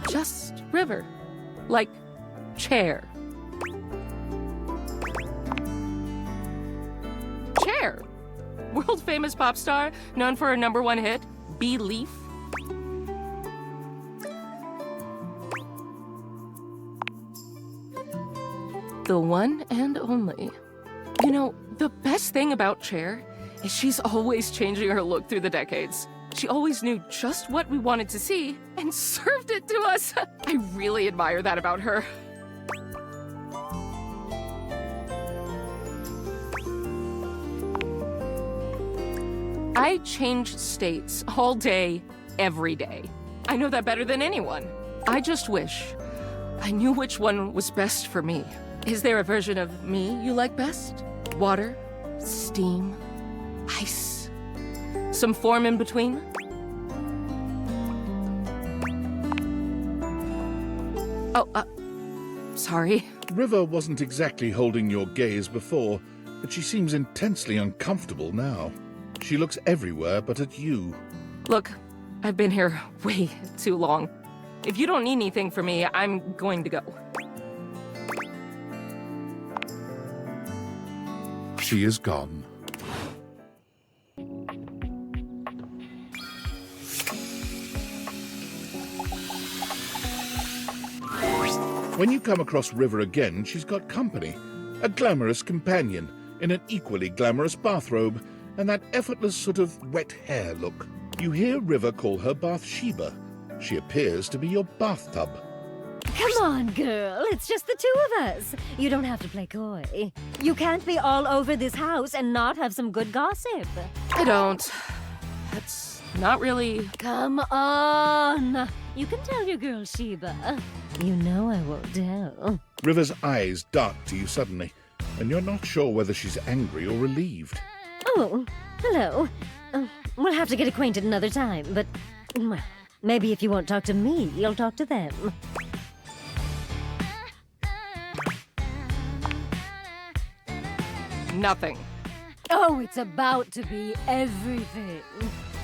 Just River. Like chair. Chair. World famous pop star, known for her #1 hit, Belief. The one and only. You know, the best thing about Cher is she's always changing her look through the decades. She always knew just what we wanted to see and served it to us. I really admire that about her. I change states all day, every day. I know that better than anyone. I just wish I knew which one was best for me. Is there a version of me you like best? Water? Steam? Ice? Some form in between? Oh, sorry. River wasn't exactly holding your gaze before, but she seems intensely uncomfortable now. She looks everywhere but at you. Look, I've been here way too long. If you don't need anything from me, I'm going to go. She is gone. When you come across River again, she's got company. A glamorous companion in an equally glamorous bathrobe and that effortless sort of wet hair look. You hear River call her Bathsheba. She appears to be your bathtub. Come on, girl. It's just the two of us. You don't have to play coy. You can't be all over this house and not have some good gossip. I don't. That's not really... Come on. You can tell your girl Sheba. You know I won't tell. River's eyes dart to you suddenly, and you're not sure whether she's angry or relieved. Oh, hello. We'll have to get acquainted another time, but maybe if you won't talk to me, you'll talk to them. Nothing. Oh, it's about to be everything.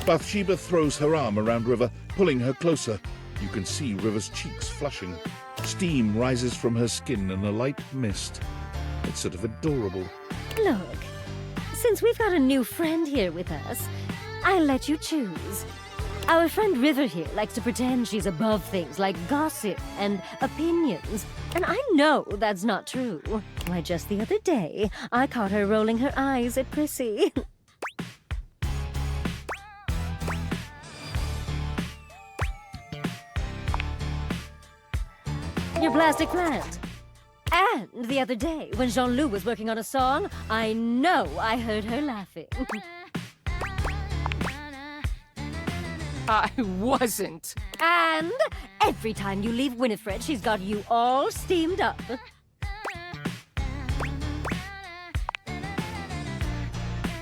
Bathsheba throws her arm around River, pulling her closer. You can see River's cheeks flushing. Steam rises from her skin in a light mist. It's sort of adorable. Look, since we've got a new friend here with us, I'll let you choose. Our friend River here likes to pretend she's above things like gossip and opinions. And I know that's not true. Why, just the other day, I caught her rolling her eyes at Prissy. Your plastic plant. And the other day, when Jean-Loup was working on a song, I know I heard her laughing. I wasn't. And every time you leave Winifred, she's got you all steamed up.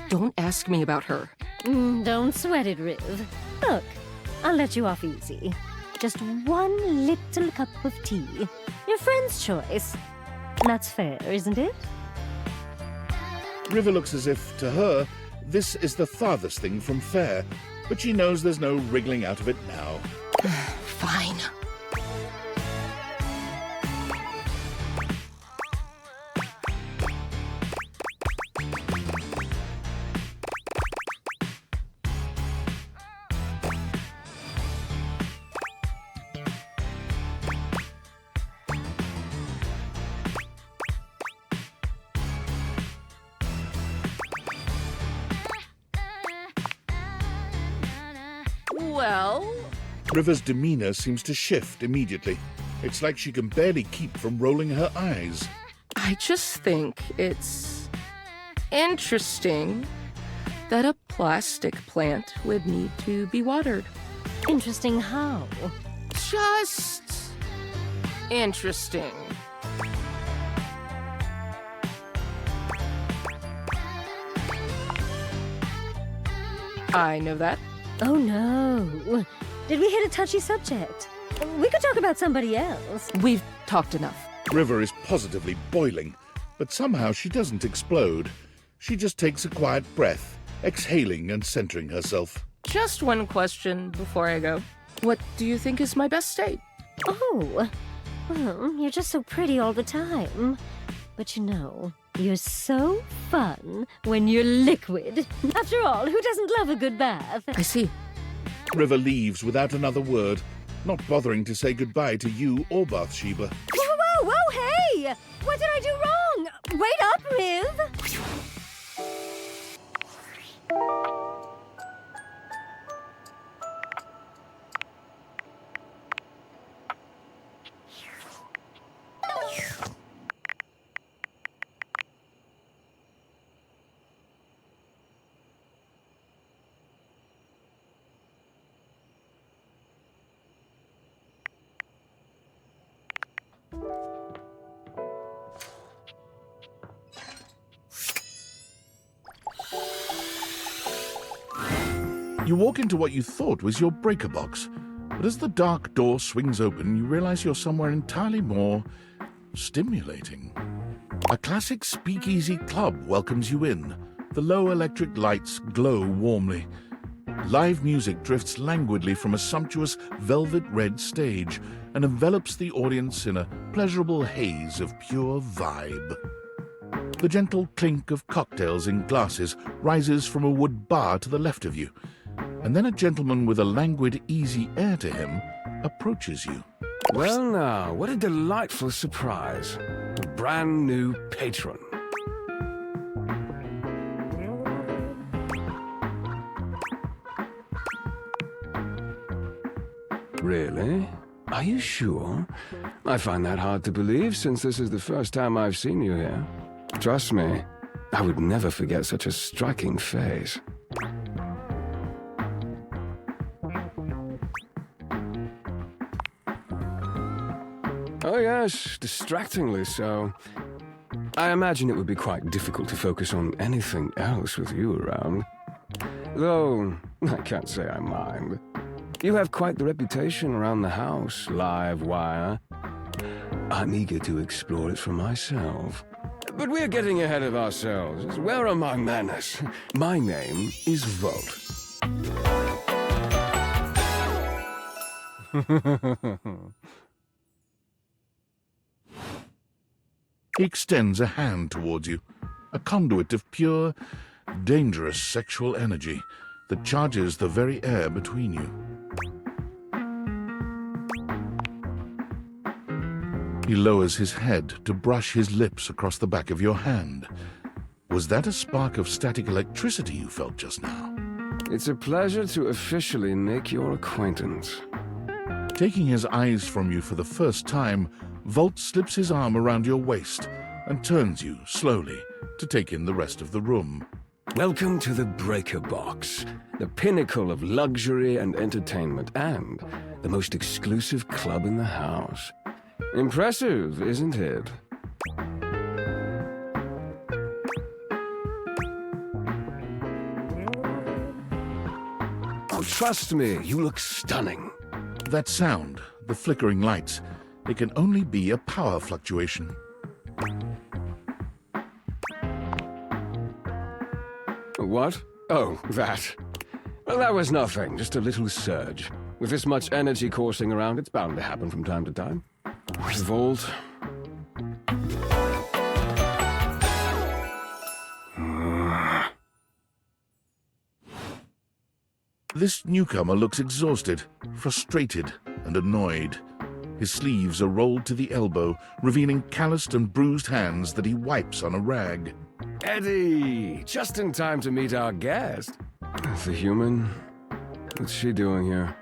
Don't ask me about her. Don't sweat it, Riv. Look, I'll let you off easy. Just one little cup of tea. Your friend's choice. That's fair, isn't it? River looks as if, to her, this is the farthest thing from fair, but she knows there's no wriggling out of it now. Fine. Well, River's demeanor seems to shift immediately. It's like she can barely keep from rolling her eyes. I just think it's interesting that a plastic plant would need to be watered. Interesting how? Just interesting. I know that. Oh no. Did we hit a touchy subject? We could talk about somebody else. We've talked enough. River is positively boiling, but somehow she doesn't explode. She just takes a quiet breath, exhaling and centering herself. Just one question before I go. What do you think is my best state? Oh, well, you're just so pretty all the time. But you know, you're so fun when you're liquid. After all, who doesn't love a good bath? I see. River leaves without another word, not bothering to say goodbye to you or Bathsheba. Whoa, whoa, whoa, hey! What did I do wrong? Wait up, Riv! You walk into what you thought was your breaker box, but as the dark door swings open, you realize you're somewhere entirely more stimulating. A classic speakeasy club welcomes you in. The low electric lights glow warmly. Live music drifts languidly from a sumptuous velvet red stage and envelops the audience in a pleasurable haze of pure vibe. The gentle clink of cocktails in glasses rises from a wood bar to the left of you, and then a gentleman with a languid, easy air to him approaches you. Well now, what a delightful surprise. A brand new patron. Really? Are you sure? I find that hard to believe since this is the first time I've seen you here. Trust me, I would never forget such a striking face. Oh yes, distractingly so. I imagine it would be quite difficult to focus on anything else with you around. Though, I can't say I mind. You have quite the reputation around the house, live wire. I'm eager to explore it for myself. But we're getting ahead of ourselves. Where are my manners? My name is Volt. He extends a hand towards you, a conduit of pure, dangerous sexual energy that charges the very air between you. He lowers his head to brush his lips across the back of your hand. Was that a spark of static electricity you felt just now? It's a pleasure to officially make your acquaintance. Taking his eyes from you for the first time, Volt slips his arm around your waist and turns you slowly to take in the rest of the room. Welcome to the Breaker Box, the pinnacle of luxury and entertainment, and the most exclusive club in the house. Impressive, isn't it? Oh, trust me, you look stunning. That sound, the flickering lights, it can only be a power fluctuation. What? Oh, that. Well, that was nothing, just a little surge. With this much energy coursing around, it's bound to happen from time to time. Volt. This newcomer looks exhausted, frustrated, and annoyed. His sleeves are rolled to the elbow, revealing calloused and bruised hands that he wipes on a rag. Eddie! Just in time to meet our guest. The human What's she doing here?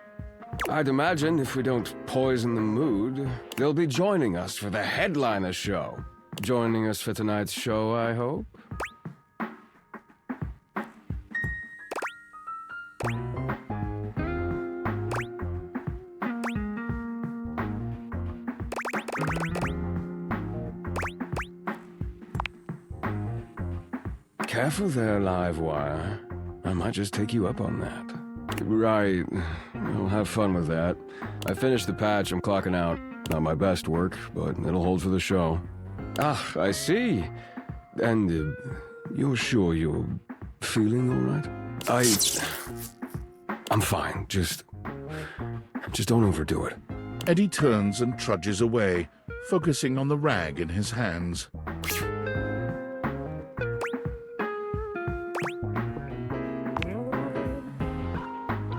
I'd imagine if we don't poison the mood, they'll be joining us for the headliner show. Joining us for tonight's show, I hope? Careful there, Livewire. I might just take you up on that. Right. I'll have fun with that. I finished the patch, I'm clocking out. Not my best work, but it'll hold for the show. Ah, I see. And you're sure you're feeling all right? I'm fine. Just don't overdo it. Eddie turns and trudges away, focusing on the rag in his hands.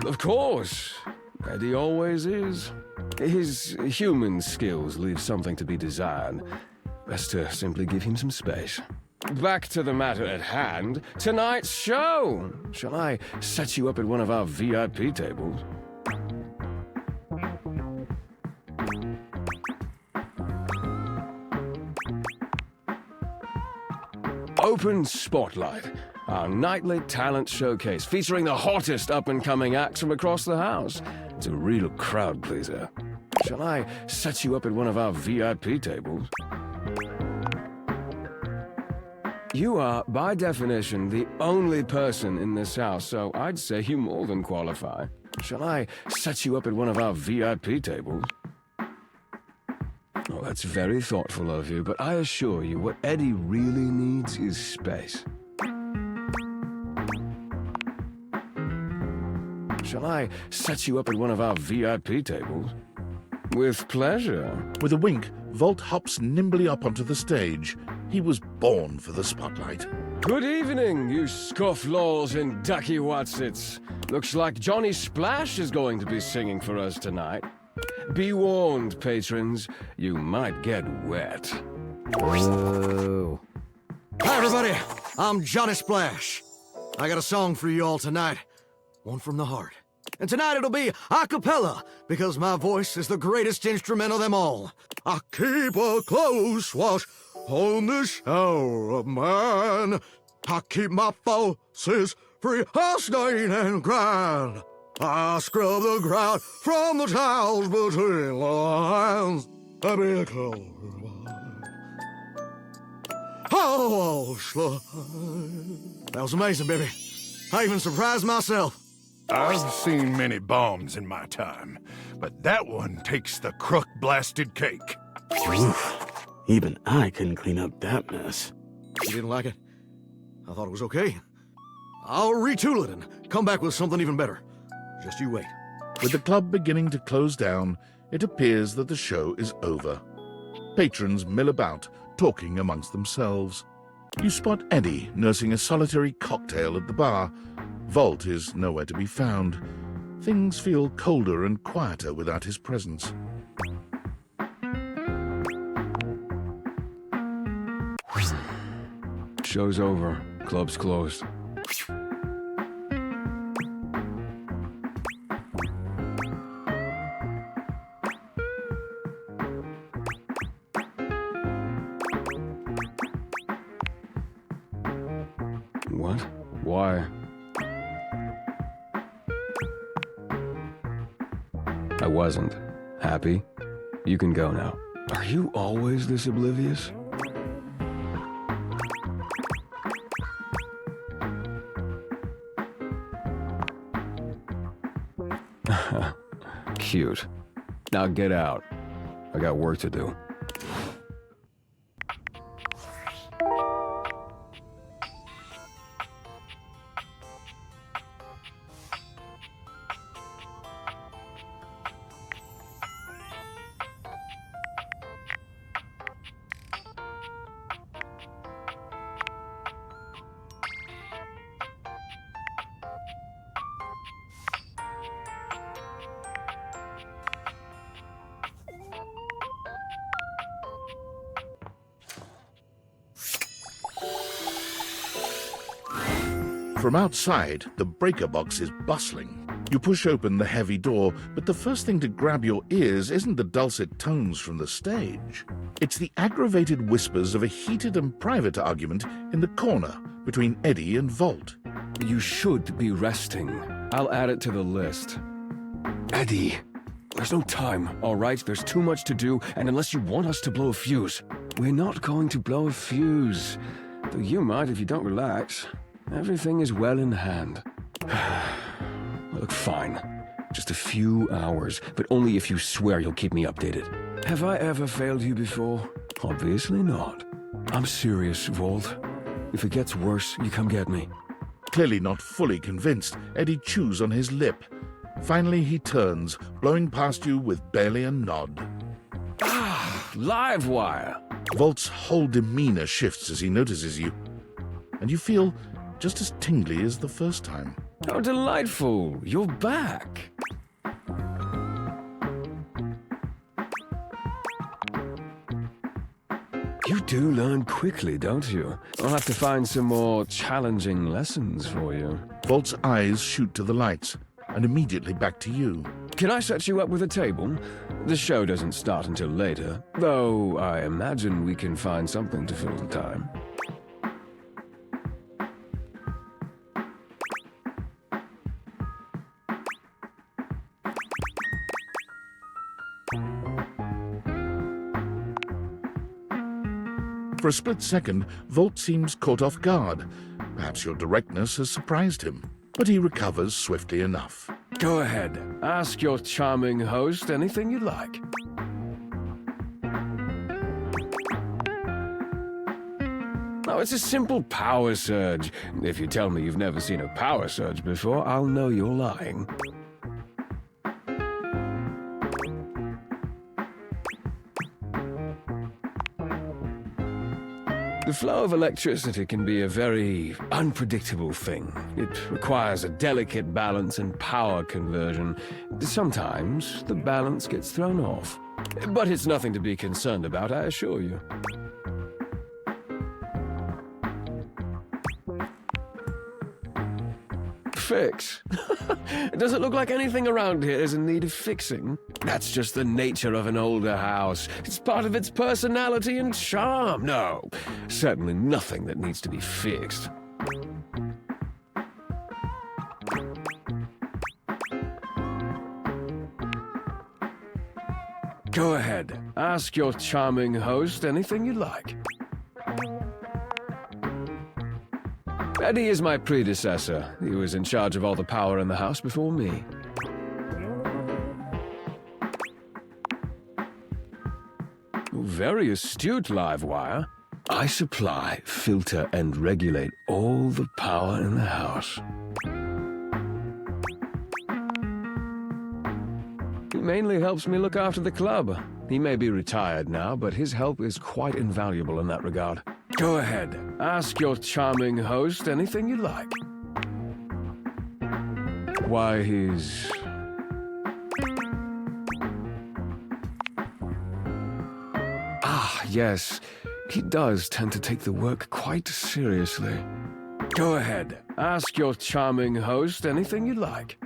Of course. Eddie always is. His human skills leave something to be desired. Best to simply give him some space. Back to the matter at hand. Tonight's show! Shall I set you up at one of our VIP tables? Open Spotlight, our nightly talent showcase featuring the hottest up-and-coming acts from across the house. It's a real crowd pleaser. Shall I set you up at one of our VIP tables? You are, by definition, the only person in this house, so I'd say you more than qualify. Shall I set you up at one of our VIP tables? Oh, that's very thoughtful of you, but I assure you, what Eddie really needs is space. Shall I set you up at one of our VIP tables? With pleasure. With a wink, Volt hops nimbly up onto the stage. He was born for the spotlight. Good evening, you scofflaws and ducky watsits. Looks like Johnny Splash is going to be singing for us tonight. Be warned, patrons, you might get wet. Whoa. Hi, everybody. I'm Johnny Splash. I got a song for you all tonight. One from the heart. And tonight it'll be a cappella, because my voice is the greatest instrument of them all. I keep a close watch on the shower of mine. I keep my faucets free of stain and grind. I scrub the ground from the tiles between the lines. I be a closer. Oh, slide. That was amazing, baby. I even surprised myself. I've seen many bombs in my time, but that one takes the crook-blasted cake. Oof. Even I couldn't clean up that mess. You didn't like it? I thought it was okay. I'll retool it and come back with something even better. Just you wait. With the club beginning to close down, it appears that the show is over. Patrons mill about, talking amongst themselves. You spot Eddie nursing a solitary cocktail at the bar. Volt is nowhere to be found. Things feel colder and quieter without his presence. Show's over. Club's closed. What? Why? I wasn't. Happy? You can go now. Are you always this oblivious? Cute. Now get out. I got work to do. From outside, the breaker box is bustling. You push open the heavy door, but the first thing to grab your ears isn't the dulcet tones from the stage. It's the aggravated whispers of a heated and private argument in the corner between Eddie and Volt. You should be resting. I'll add it to the list. Eddie, there's no time, all right? There's too much to do, and unless you want us to blow a fuse, we're not going to blow a fuse. Though you might if you don't relax. Everything is well in hand. Look, fine. Just a few hours, but only if you swear you'll keep me updated. Have I ever failed you before? Obviously not. I'm serious, Volt. If it gets worse, you come get me. Clearly not fully convinced, Eddie chews on his lip. Finally, he turns, blowing past you with barely a nod. Ah, live wire. Volt's whole demeanor shifts as he notices you, and you feel just as tingly as the first time. How delightful! You're back! You do learn quickly, don't you? I'll have to find some more challenging lessons for you. Volt's eyes shoot to the lights, and immediately back to you. Can I set you up with a table? The show doesn't start until later, though I imagine we can find something to fill the time. For a split second, Volt seems caught off guard. Perhaps your directness has surprised him, but he recovers swiftly enough. Go ahead. Ask your charming host anything you'd like. Oh, it's a simple power surge. If you tell me you've never seen a power surge before, I'll know you're lying. The flow of electricity can be a very unpredictable thing. It requires a delicate balance and power conversion. Sometimes the balance gets thrown off. But it's nothing to be concerned about, I assure you. Fix? Does it look like anything around here is in need of fixing? That's just the nature of an older house. It's part of its personality and charm. No, certainly nothing that needs to be fixed. Go ahead. Ask your charming host anything you like. Eddie is my predecessor. He was in charge of all the power in the house before me. Very astute, Livewire. I supply, filter, and regulate all the power in the house. He mainly helps me look after the club. He may be retired now, but his help is quite invaluable in that regard. Go ahead. Ask your charming host anything you like. Why, he's... Ah, yes. He does tend to take the work quite seriously. Go ahead. Ask your charming host anything you like.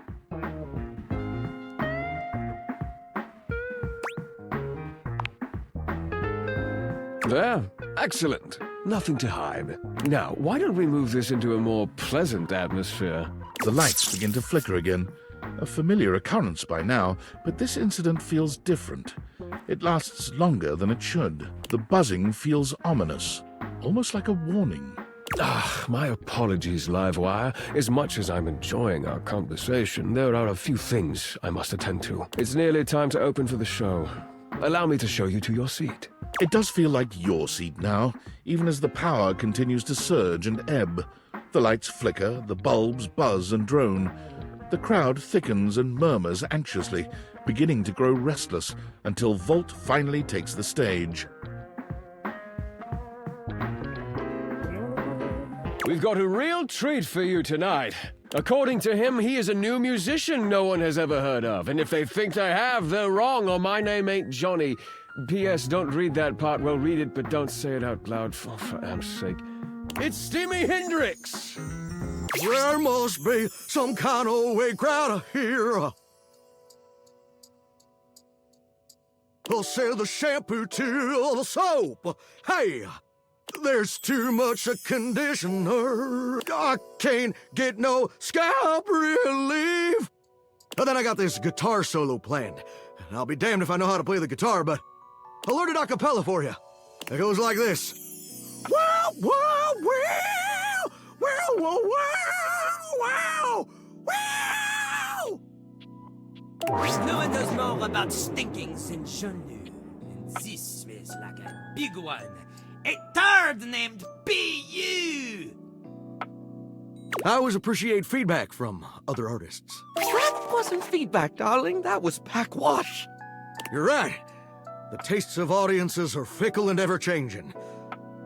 There. Excellent. Nothing to hide. Now, why don't we move this into a more pleasant atmosphere? The lights begin to flicker again. A familiar occurrence by now, but this incident feels different. It lasts longer than it should. The buzzing feels ominous, almost like a warning. Ah, my apologies, Livewire. As much as I'm enjoying our conversation, there are a few things I must attend to. It's nearly time to open for the show. Allow me to show you to your seat. It does feel like your seat now, even as the power continues to surge and ebb. The lights flicker, the bulbs buzz and drone. The crowd thickens and murmurs anxiously, beginning to grow restless until Volt finally takes the stage. We've got a real treat for you tonight. According to him, he is a new musician no one has ever heard of. And if they think they have, they're wrong, or my name ain't Johnny. P.S. Don't read that part. Well, read it, but don't say it out loud, for amp's sake. It's Steamy Hendrix! There must be some kind of way out of here. I'll sell the shampoo to the soap. Hey, there's too much conditioner. I can't get no scalp relief. And then I got this guitar solo planned. And I'll be damned if I know how to play the guitar, but I'll learn it a cappella for you. It goes like this. Wow, wow, wow, wow, wow, wow, wow, wow. No one knows more about stinkings than Jean-Luc, and this smells like a big one. A turd named B.U. I always appreciate feedback from other artists. That wasn't feedback, darling. That was packwash. You're right. The tastes of audiences are fickle and ever-changing.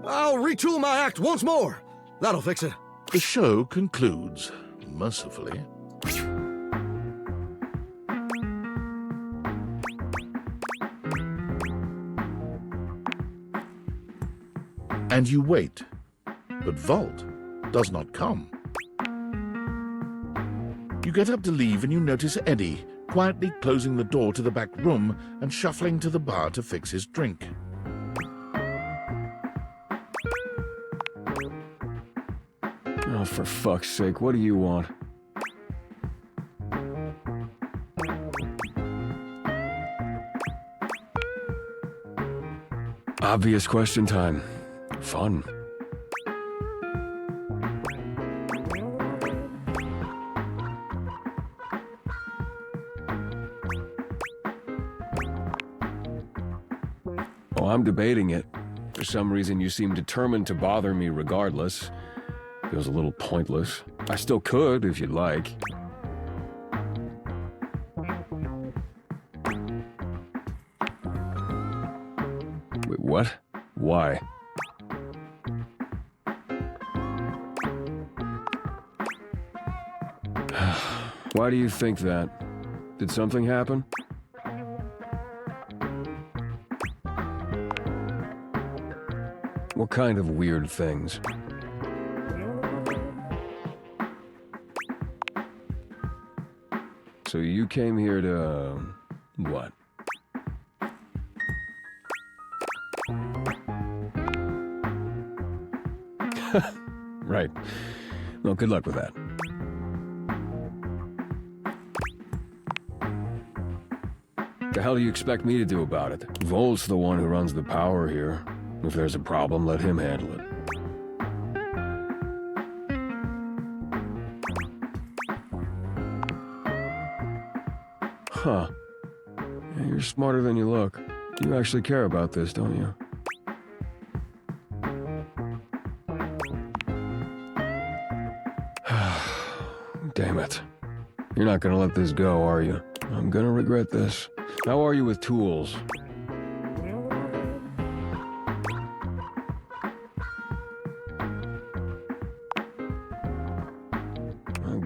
I'll retool my act once more. That'll fix it. The show concludes, mercifully. And you wait, but Vault does not come. You get up to leave and you notice Eddie quietly closing the door to the back room and shuffling to the bar to fix his drink. Oh, for fuck's sake, what do you want? Obvious question time. Fun. Oh, I'm debating it. For some reason, you seem determined to bother me regardless. Feels a little pointless. I still could, if you'd like. Wait, what? Why? Why do you think that? Did something happen? What kind of weird things? So you came here to... what? Right. Well, good luck with that. The hell do you expect me to do about it? Volt's the one who runs the power here. If there's a problem, let him handle it. Huh. Yeah, you're smarter than you look. You actually care about this, don't you? Damn it. You're not gonna let this go, are you? I'm gonna regret this. How are you with tools?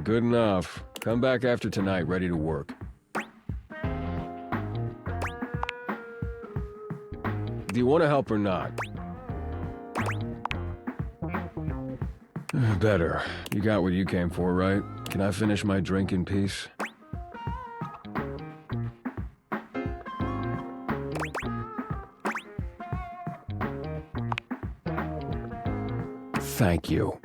Good enough. Come back after tonight, ready to work. Do you want to help or not? Better. You got what you came for, right? Can I finish my drink in peace? Thank you.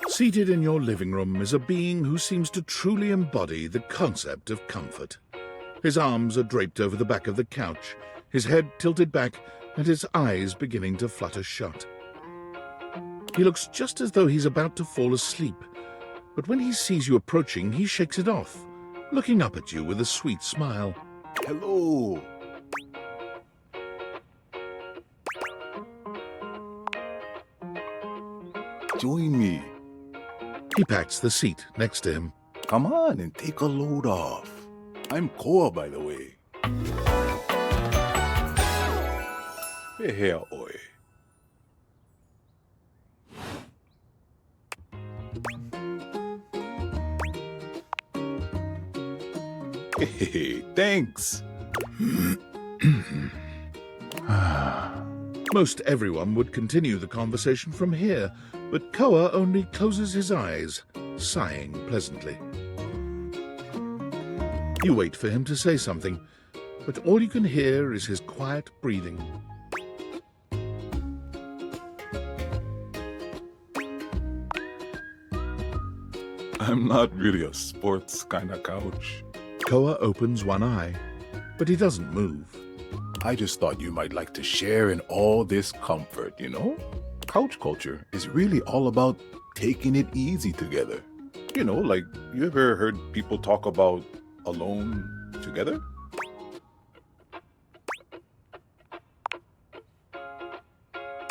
Seated in your living room is a being who seems to truly embody the concept of comfort. His arms are draped over the back of the couch, his head tilted back, and his eyes beginning to flutter shut. He looks just as though he's about to fall asleep, but when he sees you approaching, he shakes it off, looking up at you with a sweet smile. Hello. Join me. He pats the seat next to him. Come on and take a load off. I'm Koa, by the way. here, oi. Hey, thanks. Most everyone would continue the conversation from here, but Koa only closes his eyes, sighing pleasantly. You wait for him to say something, but all you can hear is his quiet breathing. I'm not really a sports kind of couch. Koa opens one eye, but he doesn't move. I just thought you might like to share in all this comfort, you know? Couch culture is really all about taking it easy together. You know, like, you ever heard people talk about alone together?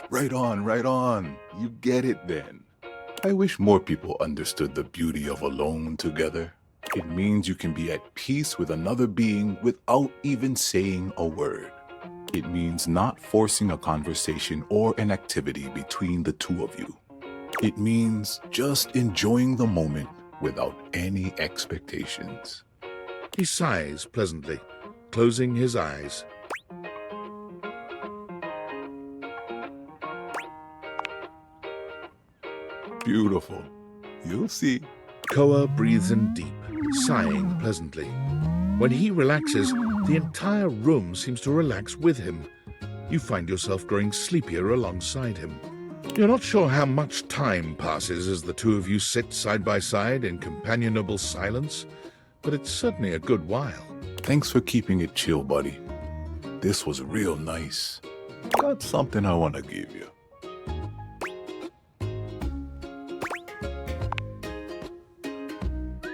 Right on, right on. You get it then. I wish more people understood the beauty of alone together. It means you can be at peace with another being without even saying a word. It means not forcing a conversation or an activity between the two of you. It means just enjoying the moment without any expectations. He sighs pleasantly, closing his eyes. Beautiful. You'll see. Koa breathes in deep, sighing pleasantly. When he relaxes, the entire room seems to relax with him. You find yourself growing sleepier alongside him. You're not sure how much time passes as the two of you sit side by side in companionable silence, but it's certainly a good while. Thanks for keeping it chill, buddy. This was real nice. Got something I want to give you.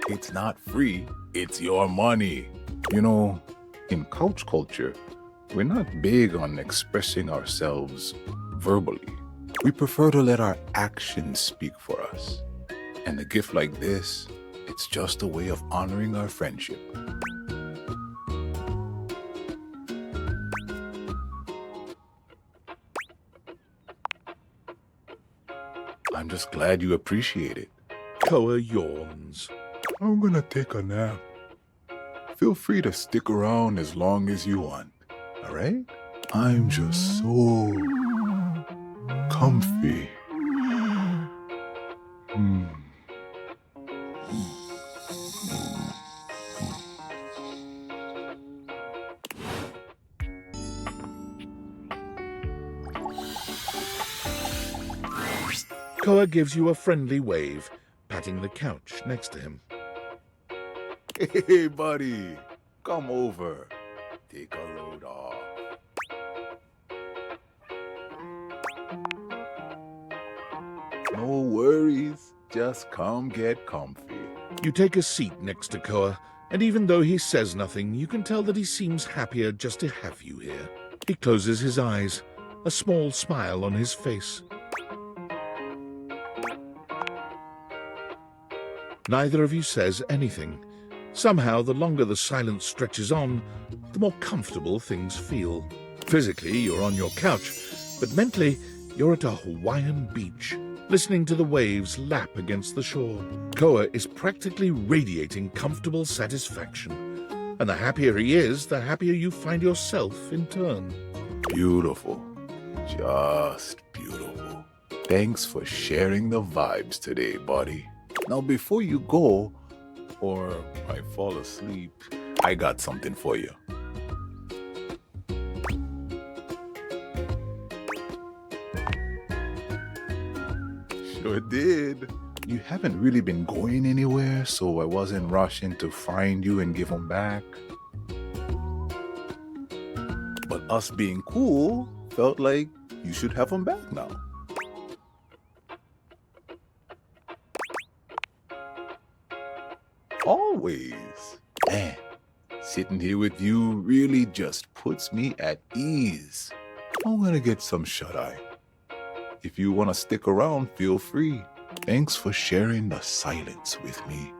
It's not free, it's your money. You know, in couch culture, we're not big on expressing ourselves verbally. We prefer to let our actions speak for us. And a gift like this, it's just a way of honoring our friendship. I'm just glad you appreciate it. Koa yawns. I'm gonna take a nap. Feel free to stick around as long as you want, alright? I'm just so comfy. Koa gives you a friendly wave, patting the couch next to him. Hey, buddy, come over. Take a load off. No worries, just come get comfy. You take a seat next to Koa, and even though he says nothing, you can tell that he seems happier just to have you here. He closes his eyes, a small smile on his face. Neither of you says anything. Somehow, the longer the silence stretches on, the more comfortable things feel. Physically, you're on your couch, but mentally, you're at a Hawaiian beach, listening to the waves lap against the shore. Koa is practically radiating comfortable satisfaction, and the happier he is, the happier you find yourself in turn. Beautiful. Just beautiful. Thanks for sharing the vibes today, buddy. Now, before you go, or I fall asleep, I got something for you. Sure did. You haven't really been going anywhere, so I wasn't rushing to find you and give them back. But us being cool felt like you should have them back now. Always. Man, sitting here with you really just puts me at ease. I'm gonna get some shut-eye. If you want to stick around, feel free. Thanks for sharing the silence with me.